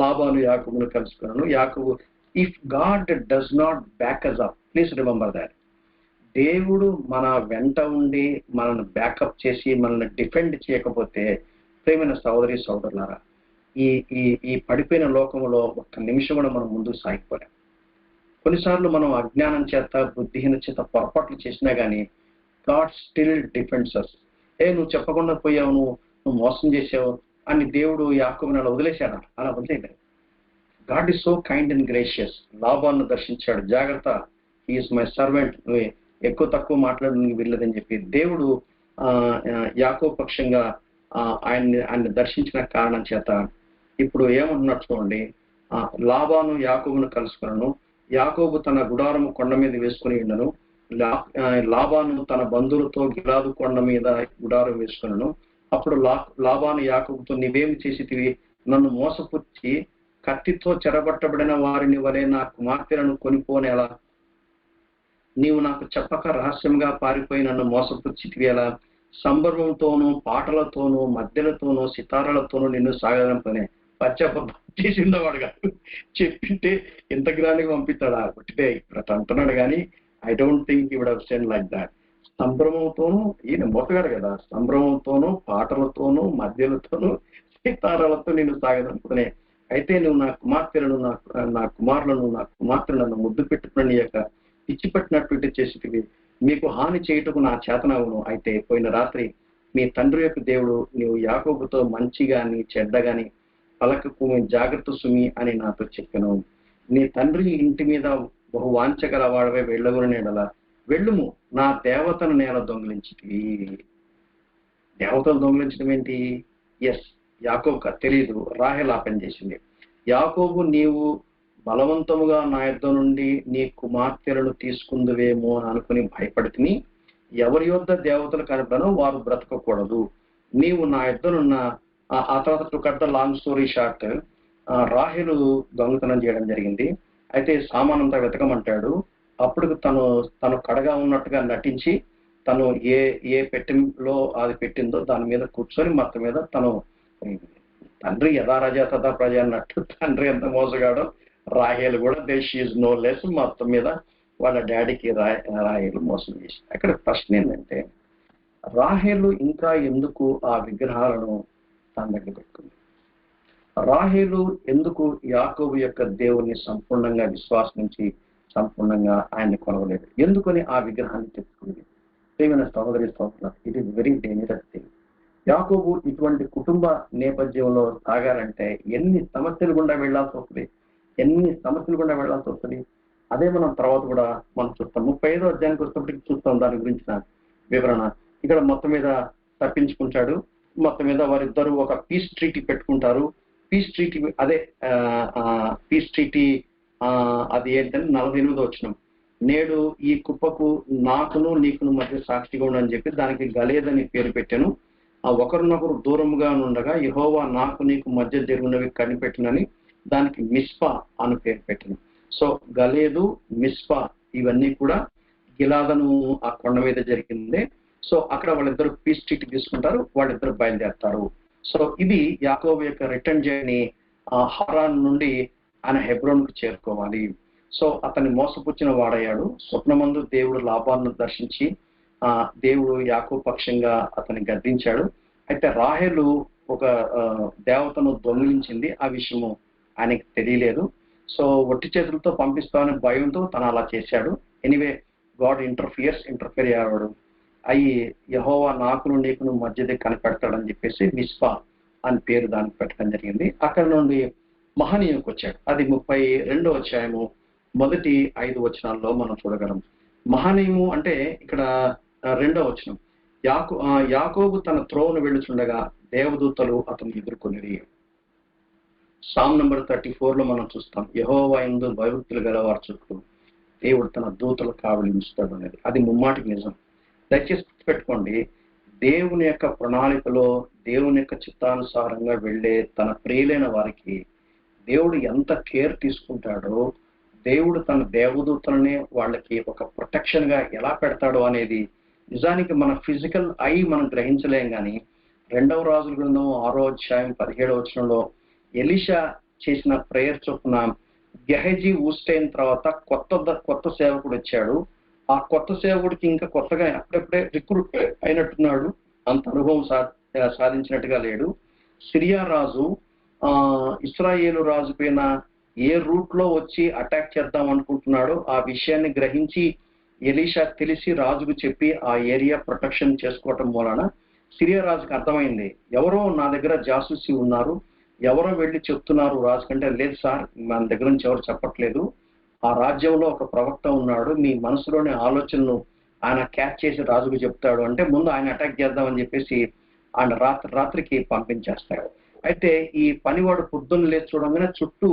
లాబాను యాకోబును కలుసుకున్నాను. యాకోబు, if God does not back us up, please remember that. దేవుడు మన వెంట ఉండి మనల్ని బ్యాకప్ చేసి మనల్ని డిఫెండ్ చేయకపోతే, ప్రేమైన సహోదరి సహోదరులారా, ఈ ఈ ఈ పడిపోయిన లోకంలో ఒక్క నిమిషం కూడా మనం ముందుకు సాగిపోలేం. కొన్నిసార్లు మనం అజ్ఞానం చేత, బుద్ధిహీన చేత పొరపాట్లు చేసినా కానీ గాడ్ స్టిల్ డిఫెండ్స్ అస్. నువ్వు చెప్పకుండా పోయావు, నువ్వు మోసం చేసావు అని దేవుడు యాకోబుని అలా వదిలేశాడు, అలా వదిలేయలేదు. God is so kind and gracious. లాబాను దర్శించాడు, జాగ్రత్త, హీఈస్ మై సర్వెంట్, నువ్వు ఎక్కువ తక్కువ మాట్లాడు, నీకు వెళ్ళదని చెప్పి దేవుడు యాకోబు పక్షంగా ఆయన్ని దర్శించిన కారణం చేత ఇప్పుడు ఏమంటున్నాడు చూడండి, లాబాను యాకోబును కలుసుకున్నాను, యాకోబు తన గుడారము కొండ మీద వేసుకుని ఉండను, లాబాను తన బంధువులతో గిలాదు కొండ మీద గుడారం వేసుకున్నాను. అప్పుడు లాబాను యాకోబుతో, నీవేమి చేసితివి, నన్ను మోసపుచ్చి కత్తితో చెరబట్టబడిన వారిని వలె నా కుమార్తెలను కొనిపోనేలా, నీవు నాకు చెప్పక రహస్యంగా పారిపోయి నన్ను మోసపుచ్చితివి ఎలా, సంబర్వంతోనూ పాటలతోనూ మధ్యలతోనూ సితారాలతోనూ నిన్ను సాగనంపనే. పశ్చాత్తాపం చేసిందో వాడు కాదు, చెప్పింటే ఎంత గ్రాండ్గా పంపిస్తాడా, ఒకటిదే ఇప్పుడు అంటున్నాడు కానీ I don't think you would have said like that. సంభ్రమంతోనూ, ఈయన మోసగాడు కదా, సంభ్రమంతోనూ పాటలతోనూ మధ్యలతోనూ సితారాలతో నిన్ను సాగనంపునే. అయితే నువ్వు నా కుమార్తెలను, నా కుమారులను, నా కుమార్తెలను ముద్దు పెట్టుకున్న నీ యొక్క పిచ్చి పట్టినట్టు చేసేటివి, మీకు హాని చేయుటకు నా చేతనవును. అయితే పోయిన రాత్రి మీ తండ్రి యొక్క దేవుడు నీవు యాకోబుతో మంచిగాని చెడ్డగాని పలకకు, జాగ్రత్త సుమి అని నాతో చెప్పాను. నీ తండ్రి ఇంటి మీద బహు వాంచగల వాడవే వెళ్ళగుని నేడలా, వెళ్ళుము, నా దేవతను నేల దొంగిలించితివి. దేవతను దొంగిలించడం ఏంటి? ఎస్, యాకోబుకు తెలియదు, రాహేల్ ఆ పని చేసింది. యాకోబు, నీవు బలవంతముగా నా యొద్ద నుండి నీ కుమార్తెలను తీసుకుందువేమో అని అనుకుని భయపడితిని. ఎవరి యొద్ద దేవతలు కనపడనో వారు బ్రతకకూడదు. నీవు నా యొద్దనున్న ఆ తర్వాత to cut the long story short, రాహేలు దొంగతనం చేయడం జరిగింది. అయితే సామానంతా వెతకమంటాడు. అప్పుడు తను కడగా ఉన్నట్టుగా నటించి తను ఏ పెట్టెలో అది పెట్టిందో దాని మీద కూర్చొని మొత్తం మీద తను, తండ్రి యథా రాజా తథా ప్రజ అన్నట్టు తండ్రి ఎంత మోసగాడో రాహేలు కూడా షీ ఈజ్ నో లెస్, మొత్తం మీద వాళ్ళ డాడీకి రాహేలు మోసం చేసి. అక్కడ ప్రశ్న ఏంటంటే, రాహేలు ఇంకా ఎందుకు ఆ విగ్రహాలను తన దగ్గర పెట్టుకుంది? రాహేలు ఎందుకు యాకోబు యొక్క దేవుని సంపూర్ణంగా విశ్వాసించి సంపూర్ణంగా ఆయన్ని కొనవలేదు? ఎందుకని ఆ విగ్రహాన్ని తెచ్చుకుంది? ప్రియమైన సహోదరి సహోదరులు, it is very dangerous thing. యాకోబు ఇటువంటి కుటుంబ నేపథ్యంలో సాగాలంటే ఎన్ని సమస్యలు గుండా వెళ్లాల్సి వస్తుంది, అదే మనం తర్వాత కూడా మనం చూస్తాం. 35వ అధ్యాయానికి వచ్చినప్పటికి చూస్తాం దాని గురించిన వివరణ. ఇక్కడ మొత్తం మీద తప్పించుకుంటాడు. మొత్తం మీద వారిద్దరూ ఒక పీస్ ట్రీటీ పెట్టుకుంటారు. పీస్ ట్రీటీ అది ఏంటంటే 48వ వచనం, నేడు ఈ కుప్పకు నాకును నీకును మధ్య సాక్షిగా ఉండని చెప్పి దానికి గలేదని పేరు పెట్టాను. ఆ ఒకరినొకరు దూరముగా ఉండగా యెహోవా నాకు నీకు మధ్య జరిగినవి కనిపెట్టునని దానికి మిస్పా అని పేరు పెట్టాను. సో గలేదు, మిస్పా ఇవన్నీ కూడా గిలాదను ఆ కొండ మీద జరిగింది. సో అక్కడ వాళ్ళిద్దరు పీస్ ట్రీటీ తీసుకుంటారు, వాళ్ళిద్దరు బయలుదేరతారు. సో ఇది యాకోబు యొక్క రిటర్న్ జర్నీ. హారాన్ నుండి ఆయన హెబ్రోన్కు చేరుకోవాలి. సో అతన్ని మోసపుచ్చిన వాడయ్యాడు. స్వప్నమందు దేవుడు లాభాలను దర్శించి దేవుడు యాకోబు పక్షంగా అతన్ని గద్దించాడు. అయితే రాహేలు ఒక దేవతను దొంగిలించింది, ఆ విషయము ఆయనకి తెలియలేదు. సో ఒట్టి చేతులతో పంపిస్తామని భయంతో తను అలా చేశాడు. ఎనీవే గాడ్ ఇంటర్ఫియర్ అయ్యాడు. అయ్యి యెహోవా నాకును నీకును మధ్యదే కనిపెడతాడని చెప్పేసి మిస్పా అని పేరు దానికి పెట్టడం జరిగింది. అక్కడ నుండి మహనీయునికి వచ్చాడు. అది 32వ అధ్యాయము మొదటి 5 వచనాల్లో మనం చూడగలం. మహనీయము అంటే ఇక్కడ 2వ వచనం, యాకోబు తన త్రోవను వెళ్ళుచుండగా దేవదూతలు అతను ఎదుర్కొనిరి. సామ్ నంబర్ 34లో మనం చూస్తాం, యెహోవా యందు భయభక్తులు గలవారి చుట్టూ దేవుడు తన దూతలు కావలించుతాడు అనేది. అది ముమ్మాటికి నిజం. దయచేసి గుర్తుపెట్టుకోండి, దేవుని యొక్క ప్రణాళికలో దేవుని యొక్క చిత్తానుసారంగా వెళ్ళే తన ప్రియులైన వారికి దేవుడు ఎంత కేర్ తీసుకుంటాడో, దేవుడు తన దేవదూతలనే వాళ్ళకి ఒక ప్రొటెక్షన్ గా ఎలా పెడతాడో అనేది నిజానికి మన ఫిజికల్ ఐ మనం గ్రహించలేం. కానీ 2వ రాజుల గ్రంథం 6వ అధ్యాయం 17వ వచనంలో ఎలీషా చేసిన ప్రేయర్ చొప్పున గెహజీ ఊస్టైన తర్వాత కొత్త సేవకుడు వచ్చాడు. ఆ కొత్త సేవకుడికి ఇంకా కొత్తగా అప్పుడప్పుడే రిక్రూట్ అయినట్టున్నాడు, అంత అనుభవం సాధించినట్టుగా లేడు. సిరియా రాజు ఇస్రాయేలు రాజు పైన ఏ రూట్ లో వచ్చి అటాక్ చేద్దాం అనుకుంటున్నాడో ఆ విషయాన్ని గ్రహించి ఎలీషా తెలిసి రాజుకు చెప్పి ఆ ఏరియా ప్రొటెక్షన్ చేసుకోవటం వలన సిరియా రాజుకి అర్థమైంది, ఎవరో నా దగ్గర జాసూసి ఉన్నారు, ఎవరో వెళ్ళి చెప్తున్నారు రాజు కంటే. లేదు సార్, మన దగ్గర నుంచి ఎవరు చెప్పట్లేదు, ఆ రాజ్యంలో ఒక ప్రవక్త ఉన్నాడు, మీ మనసులోని ఆలోచనను ఆయన క్యాచ్ చేసి రాజుకు చెప్తాడు అంటే ముందు ఆయన అటాక్ చేద్దామని చెప్పేసి ఆయన రాత్రికి పంపించేస్తాడు. అయితే ఈ పనివాడు పొద్దున్న లేచి చూడంగానే చుట్టూ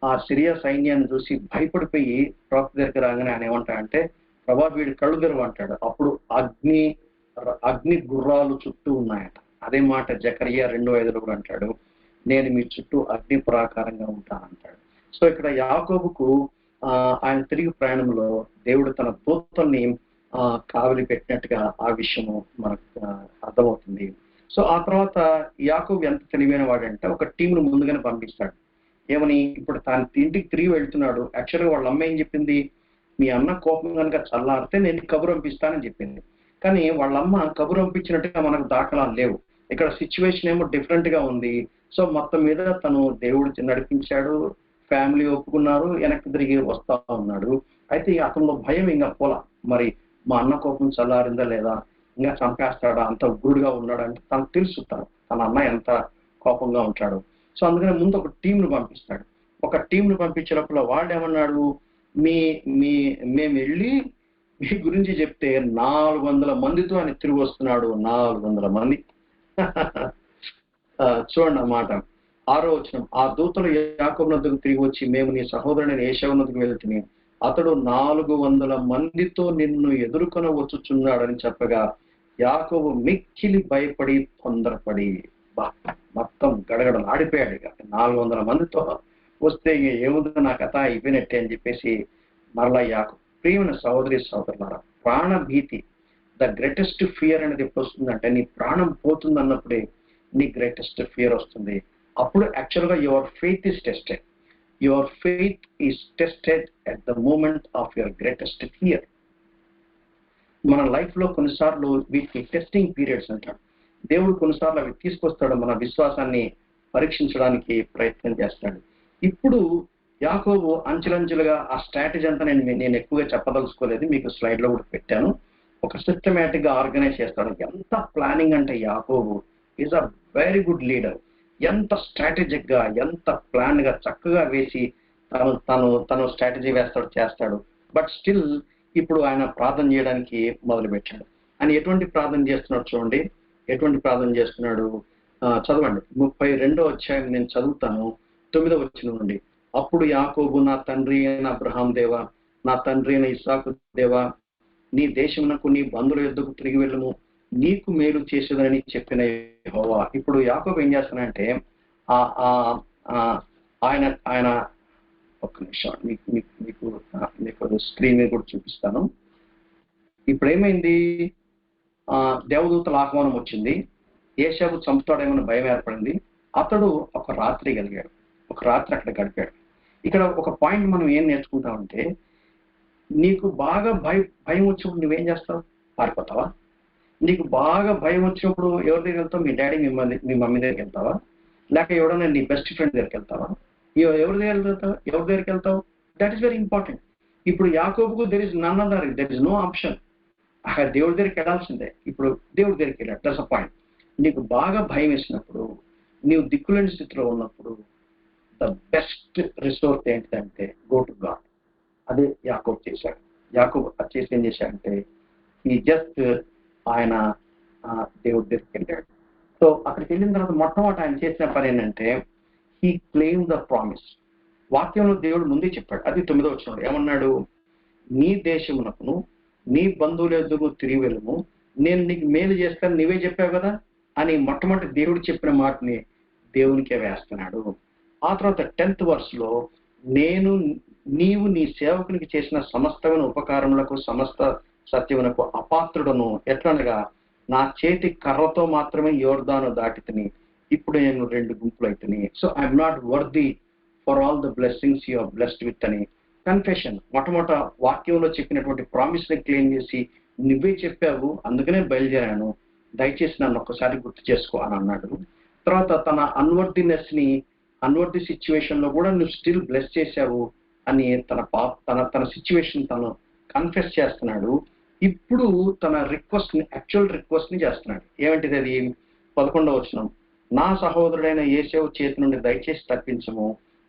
ఆ సిరియా సైన్యాన్ని చూసి భయపడిపోయి ప్రవక్త దగ్గర రాగానే ఆయన ఏమంటాడంటే, ప్రభా వీడి కళ్ళు తెరవంటాడు. అప్పుడు అగ్ని గుర్రాలు చుట్టూ ఉన్నాయట. అదే మాట జకరియా 2:5 కూడా అంటాడు, నేను మీ చుట్టూ అగ్ని ప్రాకారంగా ఉంటానంటాడు. సో ఇక్కడ యాకోబుకు ఆయన తిరిగి ప్రయాణంలో దేవుడు తన దూతల్ని కావలి పెట్టినట్టుగా ఆ విషయము మనకు అర్థమవుతుంది. సో ఆ తర్వాత యాకోబు ఎంత తెలివైన వాడంటే ఒక టీంను ముందుగానే పంపిస్తాడు. ఏమని, ఇప్పుడు తాను ఇంటికి తిరిగి వెళ్తున్నాడు. యాక్చువల్గా వాళ్ళ అమ్మ ఏం చెప్పింది, మీ అన్న కోపం కనుక చల్లారితే నేను కబురు పంపిస్తానని చెప్పింది. కానీ వాళ్ళ అమ్మ కబురు పంపించినట్టుగా మనకు దాఖలాలు లేవు. ఇక్కడ సిచ్యువేషన్ ఏమో డిఫరెంట్ గా ఉంది. సో మొత్తం మీద తను దేవుడు నడిపించాడు, ఫ్యామిలీ ఒప్పుకున్నారు, వెనక్కి తిరిగి వస్తా ఉన్నాడు. అయితే అతనిలో భయం ఇంకా పోలా, మరి మా అన్న కోపం చల్లారిందా లేదా, ఇంకా చంపేస్తాడా, అంత ఉగ్రుడుగా ఉన్నాడు అంటే తనకు తెలుసు తన అన్న ఎంత కోపంగా ఉంటాడు. సో అందుకని ముందు ఒక టీంను పంపిస్తాడు. ఒక టీంను పంపించినప్పుడు వాడు ఏమన్నాడు, మేము వెళ్ళి మీ గురించి చెప్తే 400 మందితో ఆయన తిరిగి వస్తున్నాడు. 400 మంది. చూడండి అన్నమాట. 6వ వచనం, ఆ దూతలు యాకోబు నద్దకు తిరిగి వచ్చి, మేము నీ సహోదరుని ఏశావు నద్దకు వెళ్తున్నాం, అతడు 400 మందితో నిన్ను ఎదుర్కొన వచ్చుచున్నాడని చెప్పగా యాకోబు మిక్కిలి భయపడి తొందరపడి మొత్తం గడగడలు ఆడిపోయాడు. ఇక 400 మందితో వస్తే ఇక ఏముందో నా కథ అయిపోయినట్టే అని చెప్పేసి మరలా యాకోబు. ప్రియమైన సహోదరులారా, ప్రాణ భీతి, ద గ్రేటెస్ట్ ఫియర్ అనేది ఎప్పుడు వస్తుందంటే నీ ప్రాణం పోతుంది అన్నప్పుడే నీ గ్రేటెస్ట్ ఫియర్ వస్తుంది. అప్పుడు యాక్చువల్గా your faith is tested. Your faith is tested at the moment of your greatest fear. మన లైఫ్ లో కొన్నిసార్లు వీటికి టెస్టింగ్ పీరియడ్స్ అంటాడు. దేవుడు కొన్నిసార్లు అవి తీసుకొస్తాడు, మన విశ్వాసాన్ని పరీక్షించడానికి ప్రయత్నం చేస్తాడు. ఇప్పుడు యాకోబు అంచెలంచెలుగా ఆ స్ట్రాటజీ అంతా నేను ఎక్కువగా చెప్పదలుచుకోలేదు, మీకు స్లైడ్ లో కూడా పెట్టాను. ఒక సిస్టమేటిక్ గా ఆర్గనైజ్ చేస్తాడు. ఎంత ప్లానింగ్ అంటే యాకోబు is a very good leader. ఎంత స్ట్రాటజిక్ గా, ఎంత ప్లాన్ గా చక్కగా వేసి తను స్ట్రాటజీ చేస్తాడు. బట్ స్టిల్ ఇప్పుడు ఆయన ప్రార్థన చేయడానికి మొదలు పెట్టాడు. ఆయన ఎటువంటి ప్రార్థన చేస్తున్నాడు చూడండి, ఎటువంటి ప్రార్థన చేస్తున్నాడు. చదవండి 32వ అధ్యాయం నేను చదువుతాను, 9వ వచనం నుండి. అప్పుడు యాకోబు, నా తండ్రి అయిన అబ్రహాం దేవా, నా తండ్రి అయిన ఇస్సాకు దేవా, నీ దేశమునకు నీ బంధువుల యొద్దకు తిరిగి వెళ్ళము, నీకు మేలు చేసేదని చెప్పిన యెహోవా. ఇప్పుడు యాకోబు ఏం చేస్తానంటే ఆయన ఆయన ఒక్క నిమిషం మీకు స్క్రీన్ మీద కూడా చూపిస్తాను. ఇప్పుడు ఏమైంది, దేవదూతల ఆహ్వానం వచ్చింది, ఏశావు చంపుతాడేమన్న భయం ఏర్పడింది. అతడు ఒక రాత్రి కలిగాడు, ఒక రాత్రి అక్కడ గడిపాడు. ఇక్కడ ఒక పాయింట్ మనం ఏం నేర్చుకుంటామంటే, నీకు బాగా భయం వచ్చినప్పుడు నువ్వేం చేస్తావు? పారిపోతావా? నీకు బాగా భయం వచ్చినప్పుడు ఎవరి దగ్గరికి వెళ్తావు? మీ డాడీ మీ మమ్మీ దగ్గరికి వెళ్తావా? లేక ఎవడన్నా నీ బెస్ట్ ఫ్రెండ్ దగ్గరికి వెళ్తావా? ఎవరి దగ్గరికి వెళ్తావు? That is very important. ఇప్పుడు యాకోబుకు there is none other, there is no option. అక్కడ దేవుడి దగ్గరికి వెళ్ళాల్సిందే. ఇప్పుడు దేవుడి దగ్గరికి వెళ్ళాడు. That's a point. నీకు బాగా భయం వేసినప్పుడు, నీవు దిక్కులేని స్థితిలో ఉన్నప్పుడు, ద బెస్ట్ రిసోర్స్ ఏంటిదంటే గో టు గాడ్. అదే యాకోబు చేశాడు. యాకోబు చేసి ఏం చేశాడంటే, ఈ జస్ట్ ఆయన దేవుడి దగ్గరికి వెళ్ళాడు. సో అక్కడికి వెళ్ళిన తర్వాత మొట్టమొదటి ఆయన చేసిన పని ఏంటంటే, హీ క్లెయిమ్ ద ప్రామిస్. వాక్యంలో దేవుడు ముందే చెప్పాడు. అది 9వ వచనంలో ఏమన్నాడు? నీ దేశమునకును నీ బంధువుల ఎదుగు తిరిగి వెళ్ళము, నేను నీకు మేలు చేస్తాను, నీవే చెప్పావు కదా అని మొట్టమొదటి దేవుడు చెప్పిన మాటని దేవునికే వేస్తున్నాడు. ఆ తర్వాత 10th verse నీవు నీ సేవకునికి చేసిన సమస్తమైన ఉపకారములకు సమస్త సత్యమునకు అపాత్రుడను, ఎట్లనగా నా చేతి కర్రతో మాత్రమే యోర్దాను దాటితిని, ఇప్పుడు నేను 2 గుంపులు అయితని. So I'm not worthy for all the blessings you are blessed with అని కన్ఫెషన్. మొట్టమొదట వాక్యంలో చెప్పినటువంటి ప్రామిస్ ని క్లెయిమ్ చేసి, నువ్వే చెప్పావు అందుకనే బయలుదేరాను, దయచేసి నన్ను ఒక్కసారి గుర్తు చేసుకో అని అన్నాడు. తర్వాత తన అన్వర్ది సిచ్యువేషన్ లో కూడా నువ్వు స్టిల్ బ్లెస్ చేశావు అని తన సిచ్యువేషన్ తను కన్ఫెస్ చేస్తున్నాడు. ఇప్పుడు తన యాక్చువల్ రిక్వెస్ట్ ని చేస్తున్నాడు. ఏమంటిది అది? 11వ వచనం, నా సహోదరుడైన ఏశావు చేతి నుండి దయచేసి తప్పించము,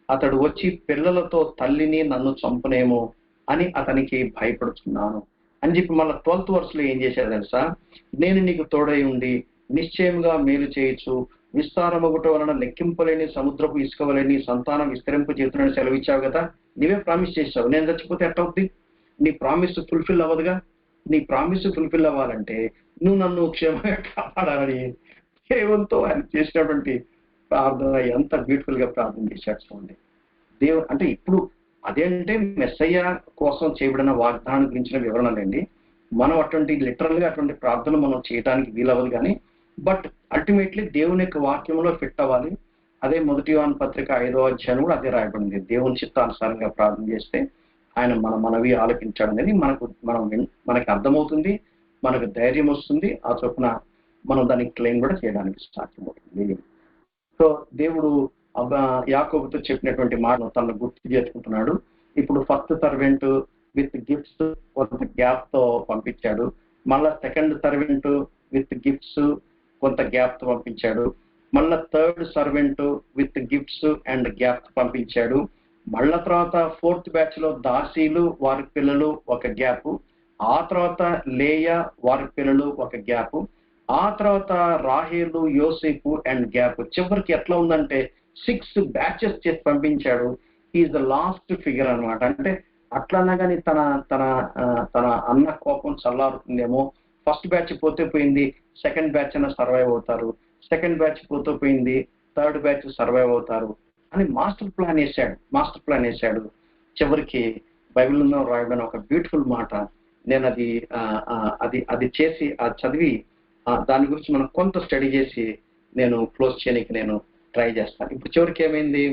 అతడు వచ్చి పిల్లలతో తల్లిని నన్ను చంపునేమో అని అతనికి భయపడుతున్నాను అని చెప్పి మళ్ళీ 12th verse ఏం చేశాడు తెలుసా? నేను నీకు తోడై ఉండి నిశ్చయంగా మేలు చేయొచ్చు, విస్తారమగుట వలన లెక్కింపలేని సముద్రపు ఇసుకవలేని సంతానం విస్తరింపు చేతులని సెలవిచ్చావు కదా, నీవే ప్రామిస్ చేసావు. నేను చచ్చిపోతే ఎట్టవుద్ది? నీ ప్రామిస్ ఫుల్ఫిల్ అవ్వదుగా. నీ ప్రామిస్ ఫుల్ఫిల్ అవ్వాలంటే నువ్వు నన్ను క్షేమంగా కాపాడాలని దేవునితో ఆయన చేసినటువంటి ప్రార్థన ఎంత బ్యూటిఫుల్ గా ప్రార్థన చేశాడు చూడండి. దేవుడు అంటే ఇప్పుడు అదేంటే మెస్సయ్య కోసం చేయబడిన వాగ్దానం గురించిన వివరణలండి. మనం లిటరల్ గా అటువంటి ప్రార్థన మనం చేయడానికి వీలవ్వదు కానీ, బట్ అల్టిమేట్లీ దేవుని యొక్క వాక్యంలో ఫిట్ అవ్వాలి. అదే 1 యోహాను పత్రిక 5వ అధ్యాయం కూడా అదే రాయబడింది. దేవుని చిత్తానుసారంగా ప్రార్థన చేస్తే ఆయన మనవి ఆలకించాడు అనేది మనకి అర్థమవుతుంది, మనకు ధైర్యం వస్తుంది. ఆ చొప్పున మనం దానికి క్లెయిమ్ కూడా చేయడానికి సాధ్యమవుతుంది. సో దేవుడు యాకోబుతో చెప్పినటువంటి మాటను తనను గుర్తు చేసుకుంటున్నాడు. ఇప్పుడు ఫస్ట్ సర్వెంట్ విత్ గిఫ్ట్స్ కొంత గ్యాప్ తో పంపించాడు. మళ్ళా సెకండ్ సర్వెంట్ విత్ గిఫ్ట్స్ కొంత గ్యాప్ తో పంపించాడు. మళ్ళా third servant with gifts and gap తో పంపించాడు. మళ్ళా తర్వాత 4th batch లో దాసీలు వారి పిల్లలు ఒక గ్యాప్, ఆ తర్వాత లేయా వారి పిల్లలు ఒక గ్యాప్, ఆ తర్వాత రాహేలు యోసేపు అండ్ గ్యాప్. చివరికి ఎట్లా ఉందంటే 6 batches చేసి పంపించాడు. ఈజ్ ద లాస్ట్ ఫిగర్ అనమాట. అంటే అట్లన్నా కానీ తన తన తన అన్న కోపం చల్లారుతుందేమో. ఫస్ట్ బ్యాచ్ పోతే పోయింది, సెకండ్ బ్యాచ్ అయినా సర్వైవ్ అవుతారు, సెకండ్ బ్యాచ్ పోతే పోయింది, థర్డ్ బ్యాచ్ సర్వైవ్ అవుతారు అని మాస్టర్ ప్లాన్ వేశాడు. చివరికి బైబిల్లో రాయబడిన ఒక బ్యూటిఫుల్ మాట, నేను అది చేసి చదివి దాని గురించి మనం కొంత స్టడీ చేసి నేను క్లోజ్ చేయడానికి నేను ట్రై చేస్తాను. ఇప్పుడు చివరికి ఏమైంది?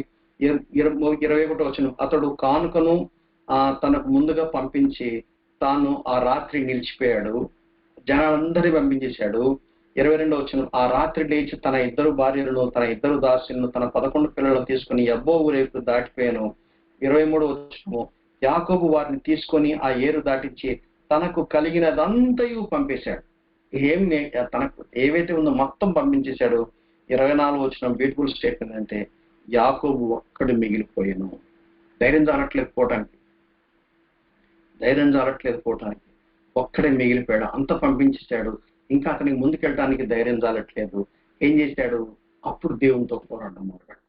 21వ వచనం, అతడు కానుకను తనకు ముందుగా పంపించి తాను ఆ రాత్రి నిలిచిపోయాడు, జనాలందరినీ పంపించేశాడు. 22వ వచనం, ఆ రాత్రి లేచి తన 2 భార్యలను తన 2 దాసులను తన 11 పిల్లలను తీసుకుని యబ్బో ఊరేపు దాటిపోయాను. 23వ వచనం, యాకోబు వారిని తీసుకొని ఆ ఏరు దాటించి తనకు కలిగినదంతయు పంపేశాడు. తనకు ఏవైతే ఉందో మొత్తం పంపించేశాడు. 24 వచ్చిన బ్యూటిఫుల్ స్టేట్మెంట్ అంటే యాకోబు ఒక్కడు మిగిలిపోయాను. ధైర్యం చాలట్లేదు పోవటానికి ఒక్కడే మిగిలిపోయాడు. అంత పంపించేశాడు. ఇంకా అతనికి ముందుకెళ్ళడానికి ధైర్యం చాలట్లేదు. ఏం చేశాడు? అప్పుడు దేవునితో పోరాటం మొదలుపెట్టాడు.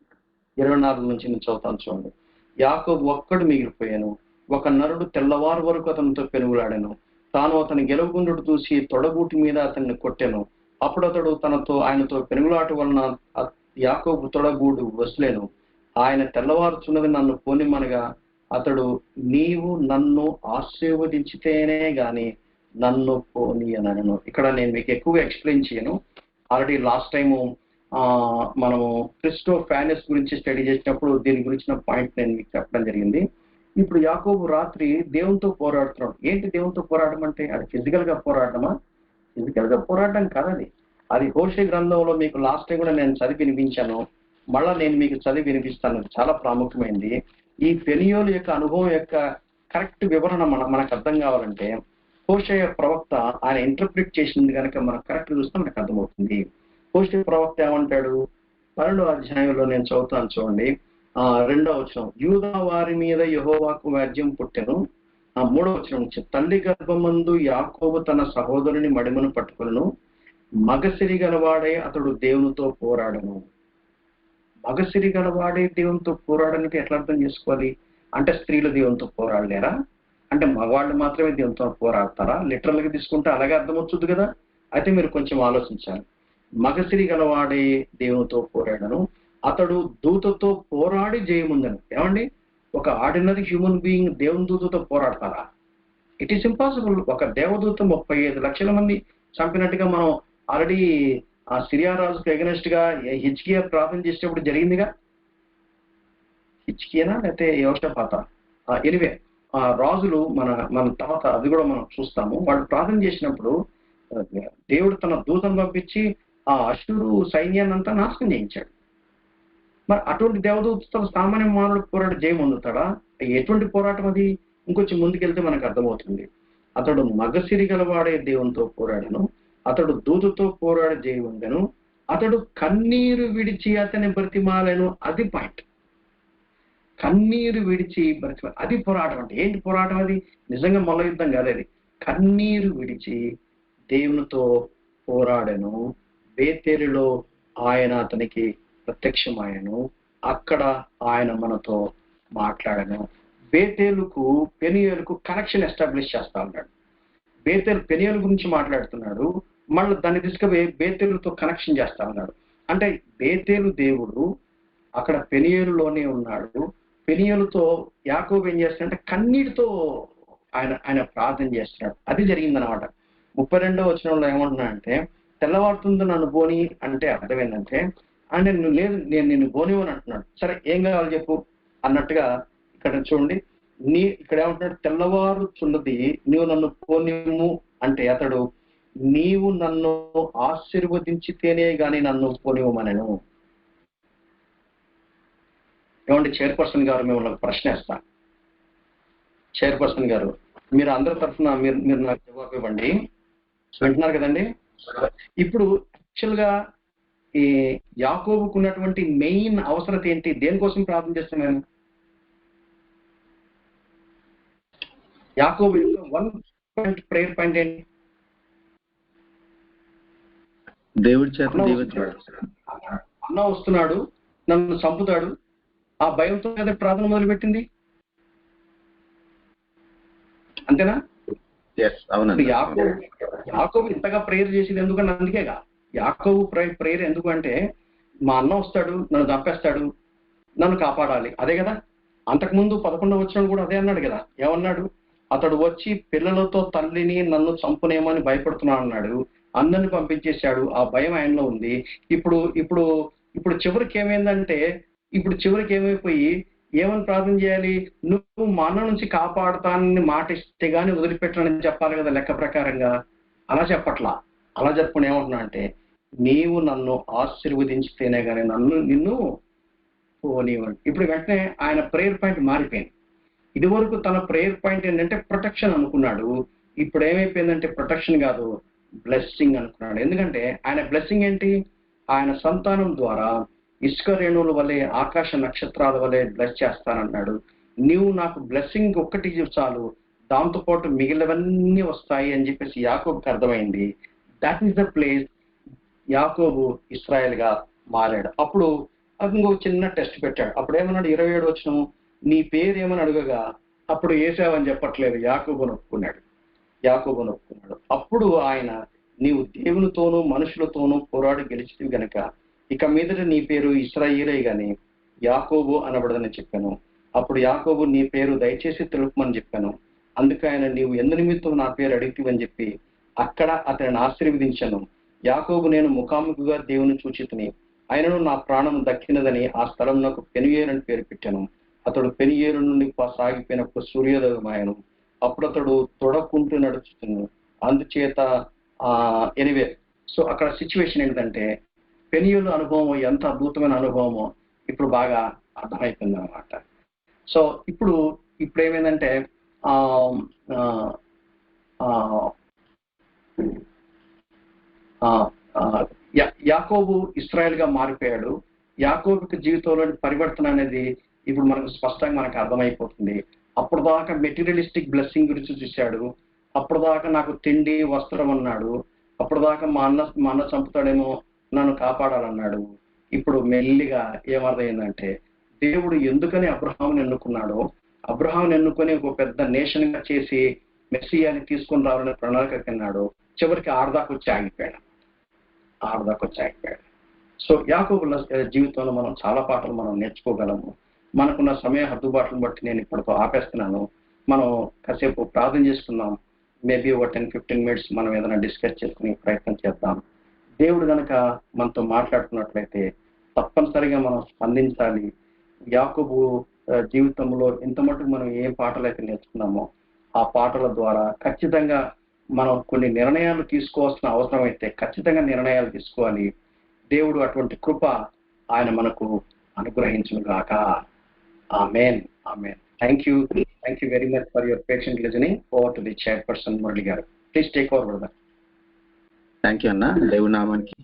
24 నుంచి నేను చదువుతాను చూడండి. యాకోబు ఒక్కడు మిగిలిపోయాను. ఒక నరుడు తెల్లవారు వరకు అతనితో పెనుగులాడాను. తాను అతని గెలుగుండు చూసి తొడగూటి మీద అతన్ని కొట్టాను. అప్పుడు అతడు ఆయనతో పెనుగులాట వలన యాకోబు తొడగూడు వసలేను. ఆయన తెల్లవారుచున్నది నన్ను పోనిమ్మనగా అతడు, నీవు నన్ను ఆశీర్వదించితేనే గాని నన్ను పోనీయనను. ఇక్కడ నేను మీకు ఎక్కువగా ఎక్స్ప్లెయిన్ చేయను. ఆల్రెడీ లాస్ట్ టైము మనము క్రిస్టోఫానస్ గురించి స్టడీ చేసినప్పుడు దీని గురించిన పాయింట్ నేను మీకు చెప్పడం జరిగింది. ఇప్పుడు యాకోబు రాత్రి దేవునితో పోరాడుతున్నాడు. ఏంటి దేవునితో పోరాటం అంటే? అది ఫిజికల్ గా పోరాటమా? ఫిజికల్ గా పోరాటం కాదది. అది హోషే గ్రంథంలో మీకు లాస్ట్ టైం కూడా నేను చదివి వినిపించాను. మళ్ళా నేను మీకు చదివి వినిపిస్తాను. చాలా ప్రాముఖ్యమైనది. ఈ పెనియోలు యొక్క అనుభవం యొక్క కరెక్ట్ వివరణ మనకు అర్థం కావాలంటే హోషేయ ప్రవక్త ఆయన ఇంటర్ప్రిట్ చేసింది కనుక మనం కరెక్ట్ చూస్తే మనకు అర్థమవుతుంది. హోషేయ ప్రవక్త ఏమంటాడు? 12వ అధ్యాయంలో నేను చదువుతాను చూడండి. 2వ వచనం, యూదా వారి మీద యెహోవాకు వ్యాజ్యం పుట్టెను. 3వ వచనం నుంచి, తల్లి గర్భమందు యాకోబు తన సహోదరుని మడిమను పట్టుకొను. మగసిరి గలవాడే అతడు దేవునితో పోరాడను. మగసిరి గలవాడే దేవునితో పోరాడనికి ఎట్లా అర్థం చేసుకోవాలి? అంటే స్త్రీలు దేవునితో పోరాడలేరా? అంటే మగవాళ్ళు మాత్రమే దేవునితో పోరాడతారా? లిటరల్ గా తీసుకుంటే అలాగే అర్థమవుతుంది కదా. అయితే మీరు కొంచెం ఆలోచించాలి. మగసిరి గలవాడే దేవునితో పోరాడను. అతడు దూతతో పోరాడి జయముందను. ఏమండి, ఒక ఆర్డినరీ హ్యూమన్ బీయింగ్ దేవుని దూతతో పోరాడతారా? It is impossible. ఒక దేవదూత 35 లక్షల మంది చంపినట్టుగా మనం ఆల్రెడీ ఆ సిరియా రాజుకు ఎగనెస్ట్ గా హిజ్కియా ప్రార్థన చేసేటప్పుడు జరిగిందిగా. హిజ్కియానా లేకపోతే యెహోషాపాత, ఎనివే రాజులు మన తర్వాత అది కూడా మనం చూస్తాము. వాళ్ళు ప్రార్థన చేసినప్పుడు దేవుడు తన దూతను పంపించి ఆ అశ్షూరు సైన్యాన్ని అంతా నాశనం చేయించాడు. మరి అటువంటి దేవదూతతో సామాన్య మానవుడు పోరాట జయం పొందుతాడా? ఎటువంటి పోరాటం అది? ఇంకొంచెం ముందుకెళ్తే మనకు అర్థమవుతుంది. అతడు మగసిరి గలవాడే దేవునితో పోరాడను. అతడు దూతతో పోరాడి జయం పొందెను. అతడు కన్నీరు విడిచి అతని బ్రతిమాలను. అది పాయింట్. కన్నీరు విడిచి బ్రతిమాల, అది పోరాటం. అంటే ఏంటి పోరాటం? అది నిజంగా మల్ల యుద్ధం కాదు. అది కన్నీరు విడిచి దేవునితో పోరాడను. బేతేలులో ఆయన అతనికి ప్రత్యక్షమాయను. అక్కడ ఆయన మనతో మాట్లాడను. బేతేలుకు పెనియేలుకు కనెక్షన్ ఎస్టాబ్లిష్ చేస్తా ఉన్నాడు. పెనియేలు గురించి మాట్లాడుతున్నాడు, మళ్ళీ దాన్ని తీసుకుపోయి బేతేలుతో కనెక్షన్ చేస్తా ఉన్నాడు. అంటే బేతేలు దేవుడు అక్కడ పెనియేలులోనే ఉన్నాడు. పెనియేలుతో యాకోబు ఏం చేస్తున్నాడంటే కన్నీటితో ఆయన ప్రార్థన చేస్తున్నాడు. అది జరిగిందనమాట. 32వ వచనంలో ఏమంటున్నాడంటే, తెల్లవారుతుందో నన్ను పోని అంటే అర్థం ఏంటంటే, అంటే నువ్వు లేదు నేను నిన్ను పోనివని అంటున్నాడు. సరే ఏం కావాలి చెప్పు అన్నట్టుగా ఇక్కడ చూడండి. ఇక్కడ ఏమంటున్నాడు? తెల్లవారుచున్నది నీవు నన్ను పోనివ్వు అంటే అతడు, నీవు నన్ను ఆశీర్వదించితేనే గాని నన్ను పోనివ్వమనను. ఏమండి చైర్పర్సన్ గారు, మిమ్మల్ని ఒక ప్రశ్న వేస్తా. చైర్పర్సన్ గారు, మీరు అందరి తరఫున మీరు నాకు జవాబు ఇవ్వండి. వింటున్నారు కదండి? ఇప్పుడు యాక్చువల్ గా ఈ యాకోబుకు ఉన్నటువంటి మెయిన్ అవసరత ఏంటి? దేనికోసం ప్రార్థన చేస్తున్నాను? యాకోబు ప్రేయర్ పాయింట్ ఏంటి? దేవుడి చేత అన్న వస్తున్నాడు, నన్ను చంపుతాడు. ఆ భయంతో కదా ప్రార్థన మొదలుపెట్టింది. అంతేనా? యాకోబు ఇంతగా ప్రేయర్ చేసేది ఎందుకంటే అందుకేగా. యాకోబు ప్రేయర్ ఎందుకు అంటే, మా అన్న వస్తాడు, నన్ను చంపేస్తాడు, నన్ను కాపాడాలి. అదే కదా. అంతకుముందు 11వ వచనం కూడా అదే అన్నాడు కదా. ఏమన్నాడు? అతడు వచ్చి పిల్లలతో తల్లిని నన్ను చంపునేమో అని భయపడుతున్నాడు అన్నాడు. అందరిని పంపించేశాడు. ఆ భయం ఆయనలో ఉంది. ఇప్పుడు చివరికి ఏమైందంటే, చివరికి ఏమైపోయి ఏమని ప్రార్థన చేయాలి? నువ్వు మా అన్న నుంచి కాపాడుతానని మాట ఇస్తే గానీ వదిలిపెట్టనని చెప్పాలి కదా లెక్క ప్రకారంగా. అలా చెప్పట్లా. అలా చెప్పకుండా ఏమంటున్నా అంటే, నీవు నన్ను ఆశీర్వదించితేనే కానీ నిన్ను పోనివ్వండి. ఇప్పుడు వెంటనే ఆయన ప్రేయర్ పాయింట్ మారిపోయింది. ఇదివరకు తన ప్రేయర్ పాయింట్ ఏంటంటే ప్రొటెక్షన్ అనుకున్నాడు. ఇప్పుడు ఏమైపోయిందంటే ప్రొటెక్షన్ కాదు, బ్లెస్సింగ్ అనుకున్నాడు. ఎందుకంటే ఆయన బ్లెస్సింగ్ ఏంటి? ఆయన సంతానం ద్వారా ఇసుక రేణువుల వలె ఆకాశ నక్షత్రాల వలె బ్లెస్ చేస్తానన్నాడు. నీవు నాకు బ్లెస్సింగ్ ఒక్కటి చాలు, దాంతోపాటు మిగిలినవన్నీ వస్తాయి అని చెప్పేసి యాకోబుకి అర్థమైంది. దట్ ఈస్ ద ప్లేస్ యాకోబు ఇశ్రాయేల్ గా మారాడు. అప్పుడు ఇంకో చిన్న టెస్ట్ పెట్టాడు. అప్పుడు ఏమన్నాడు? 27 వచనం, నీ పేరు ఏమని అడగగా అప్పుడు ఏసావని చెప్పట్లేదు, యాకోబుని ఒప్పుకున్నాడు. అప్పుడు ఆయన, నీవు దేవునితోనూ మనుషులతోనూ పోరాడి గెలిచితివి గనక ఇక మీదట నీ పేరు ఇశ్రాయేలే గాని యాకోబు అనబడదని చెప్పాను. అప్పుడు యాకోబు, నీ పేరు దయచేసి తెలుపమని చెప్పాను. అందుకు ఆయన, నీవు ఎందు నిమిత్తం నా పేరు అడిగితివని చెప్పి అక్కడ అతనిని ఆశీర్వదించాను. యాకోబు, నేను ముఖాముఖిగా దేవుని చూచితిని, ఆయనను నా ప్రాణం దక్కినదని ఆ స్థలం నాకు పెనుయేరు అని పేరు పెట్టాను. అతడు పెనుయేరు నుండి సాగిపోయినప్పుడు సూర్యోదయమాయను. అప్పుడు అతడు తొడకుంటూ నడుచుతున్నాడు. అందుచేత ఎనివే, సో అక్కడ సిచ్యువేషన్ ఏంటంటే పెనియేలు అనుభవం ఎంత అద్భుతమైన అనుభవమో ఇప్పుడు బాగా అర్థమైపోయింది అనమాట. సో ఇప్పుడు ఏమైందంటే యాకోబు ఇశ్రాయేల్ గా మారిపోయాడు. యాకోబుకి జీవితంలోని పరివర్తన అనేది ఇప్పుడు మనకు స్పష్టంగా మనకు అర్థమైపోతుంది. అప్పుడు దాకా మెటీరియలిస్టిక్ బ్లెస్సింగ్ గురించి చూశాడు. అప్పుడు దాకా నాకు తిండి వస్త్రం అన్నాడు. అప్పుడు దాకా మా అన్న చంపుతాడేమో, నన్ను కాపాడాలన్నాడు. ఇప్పుడు మెల్లిగా ఏమర్థమైందంటే దేవుడు ఎందుకని అబ్రహాముని ఎన్నుకున్నాడో, అబ్రహాముని ఎన్నుకొని ఒక పెద్ద నేషన్ గా చేసి మెస్సియాని తీసుకొని రావాలని ప్రణాళిక కన్నాడు. చివరికి ఆడదాకొచ్చి ఆగిపోయాడు. సో యాకోబు జీవితంలో మనం చాలా పాటలు మనం నేర్చుకోగలము. మనకున్న సమయ హద్దుబాట్లను బట్టి నేను ఇప్పటితో ఆపేస్తున్నాను. మనం కాసేపు ప్రార్థన చేసుకుందాం. మేబీ ఒక 10-15 మినిట్స్ మనం ఏదైనా డిస్కస్ చేసుకునే ప్రయత్నం చేద్దాం. దేవుడు కనుక మనతో మాట్లాడుతున్నట్లయితే తప్పనిసరిగా మనం స్పందించాలి. యాకోబు జీవితంలో ఇంత మటుకు మనం ఏ పాటలు అయితే నేర్చుకున్నామో ఆ పాటల ద్వారా ఖచ్చితంగా మనం కొన్ని నిర్ణయాలు తీసుకోవాల్సిన అవసరం అయితే ఖచ్చితంగా నిర్ణయాలు తీసుకోవాలి. దేవుడు అటువంటి కృప ఆయన మనకు అనుగ్రహించును గాక. ఆమేన్. Thank you very much for your patient listening. Over to the chairperson Murali garu. Please take over brother. Thank you అన్న. దేవుడి నామానికి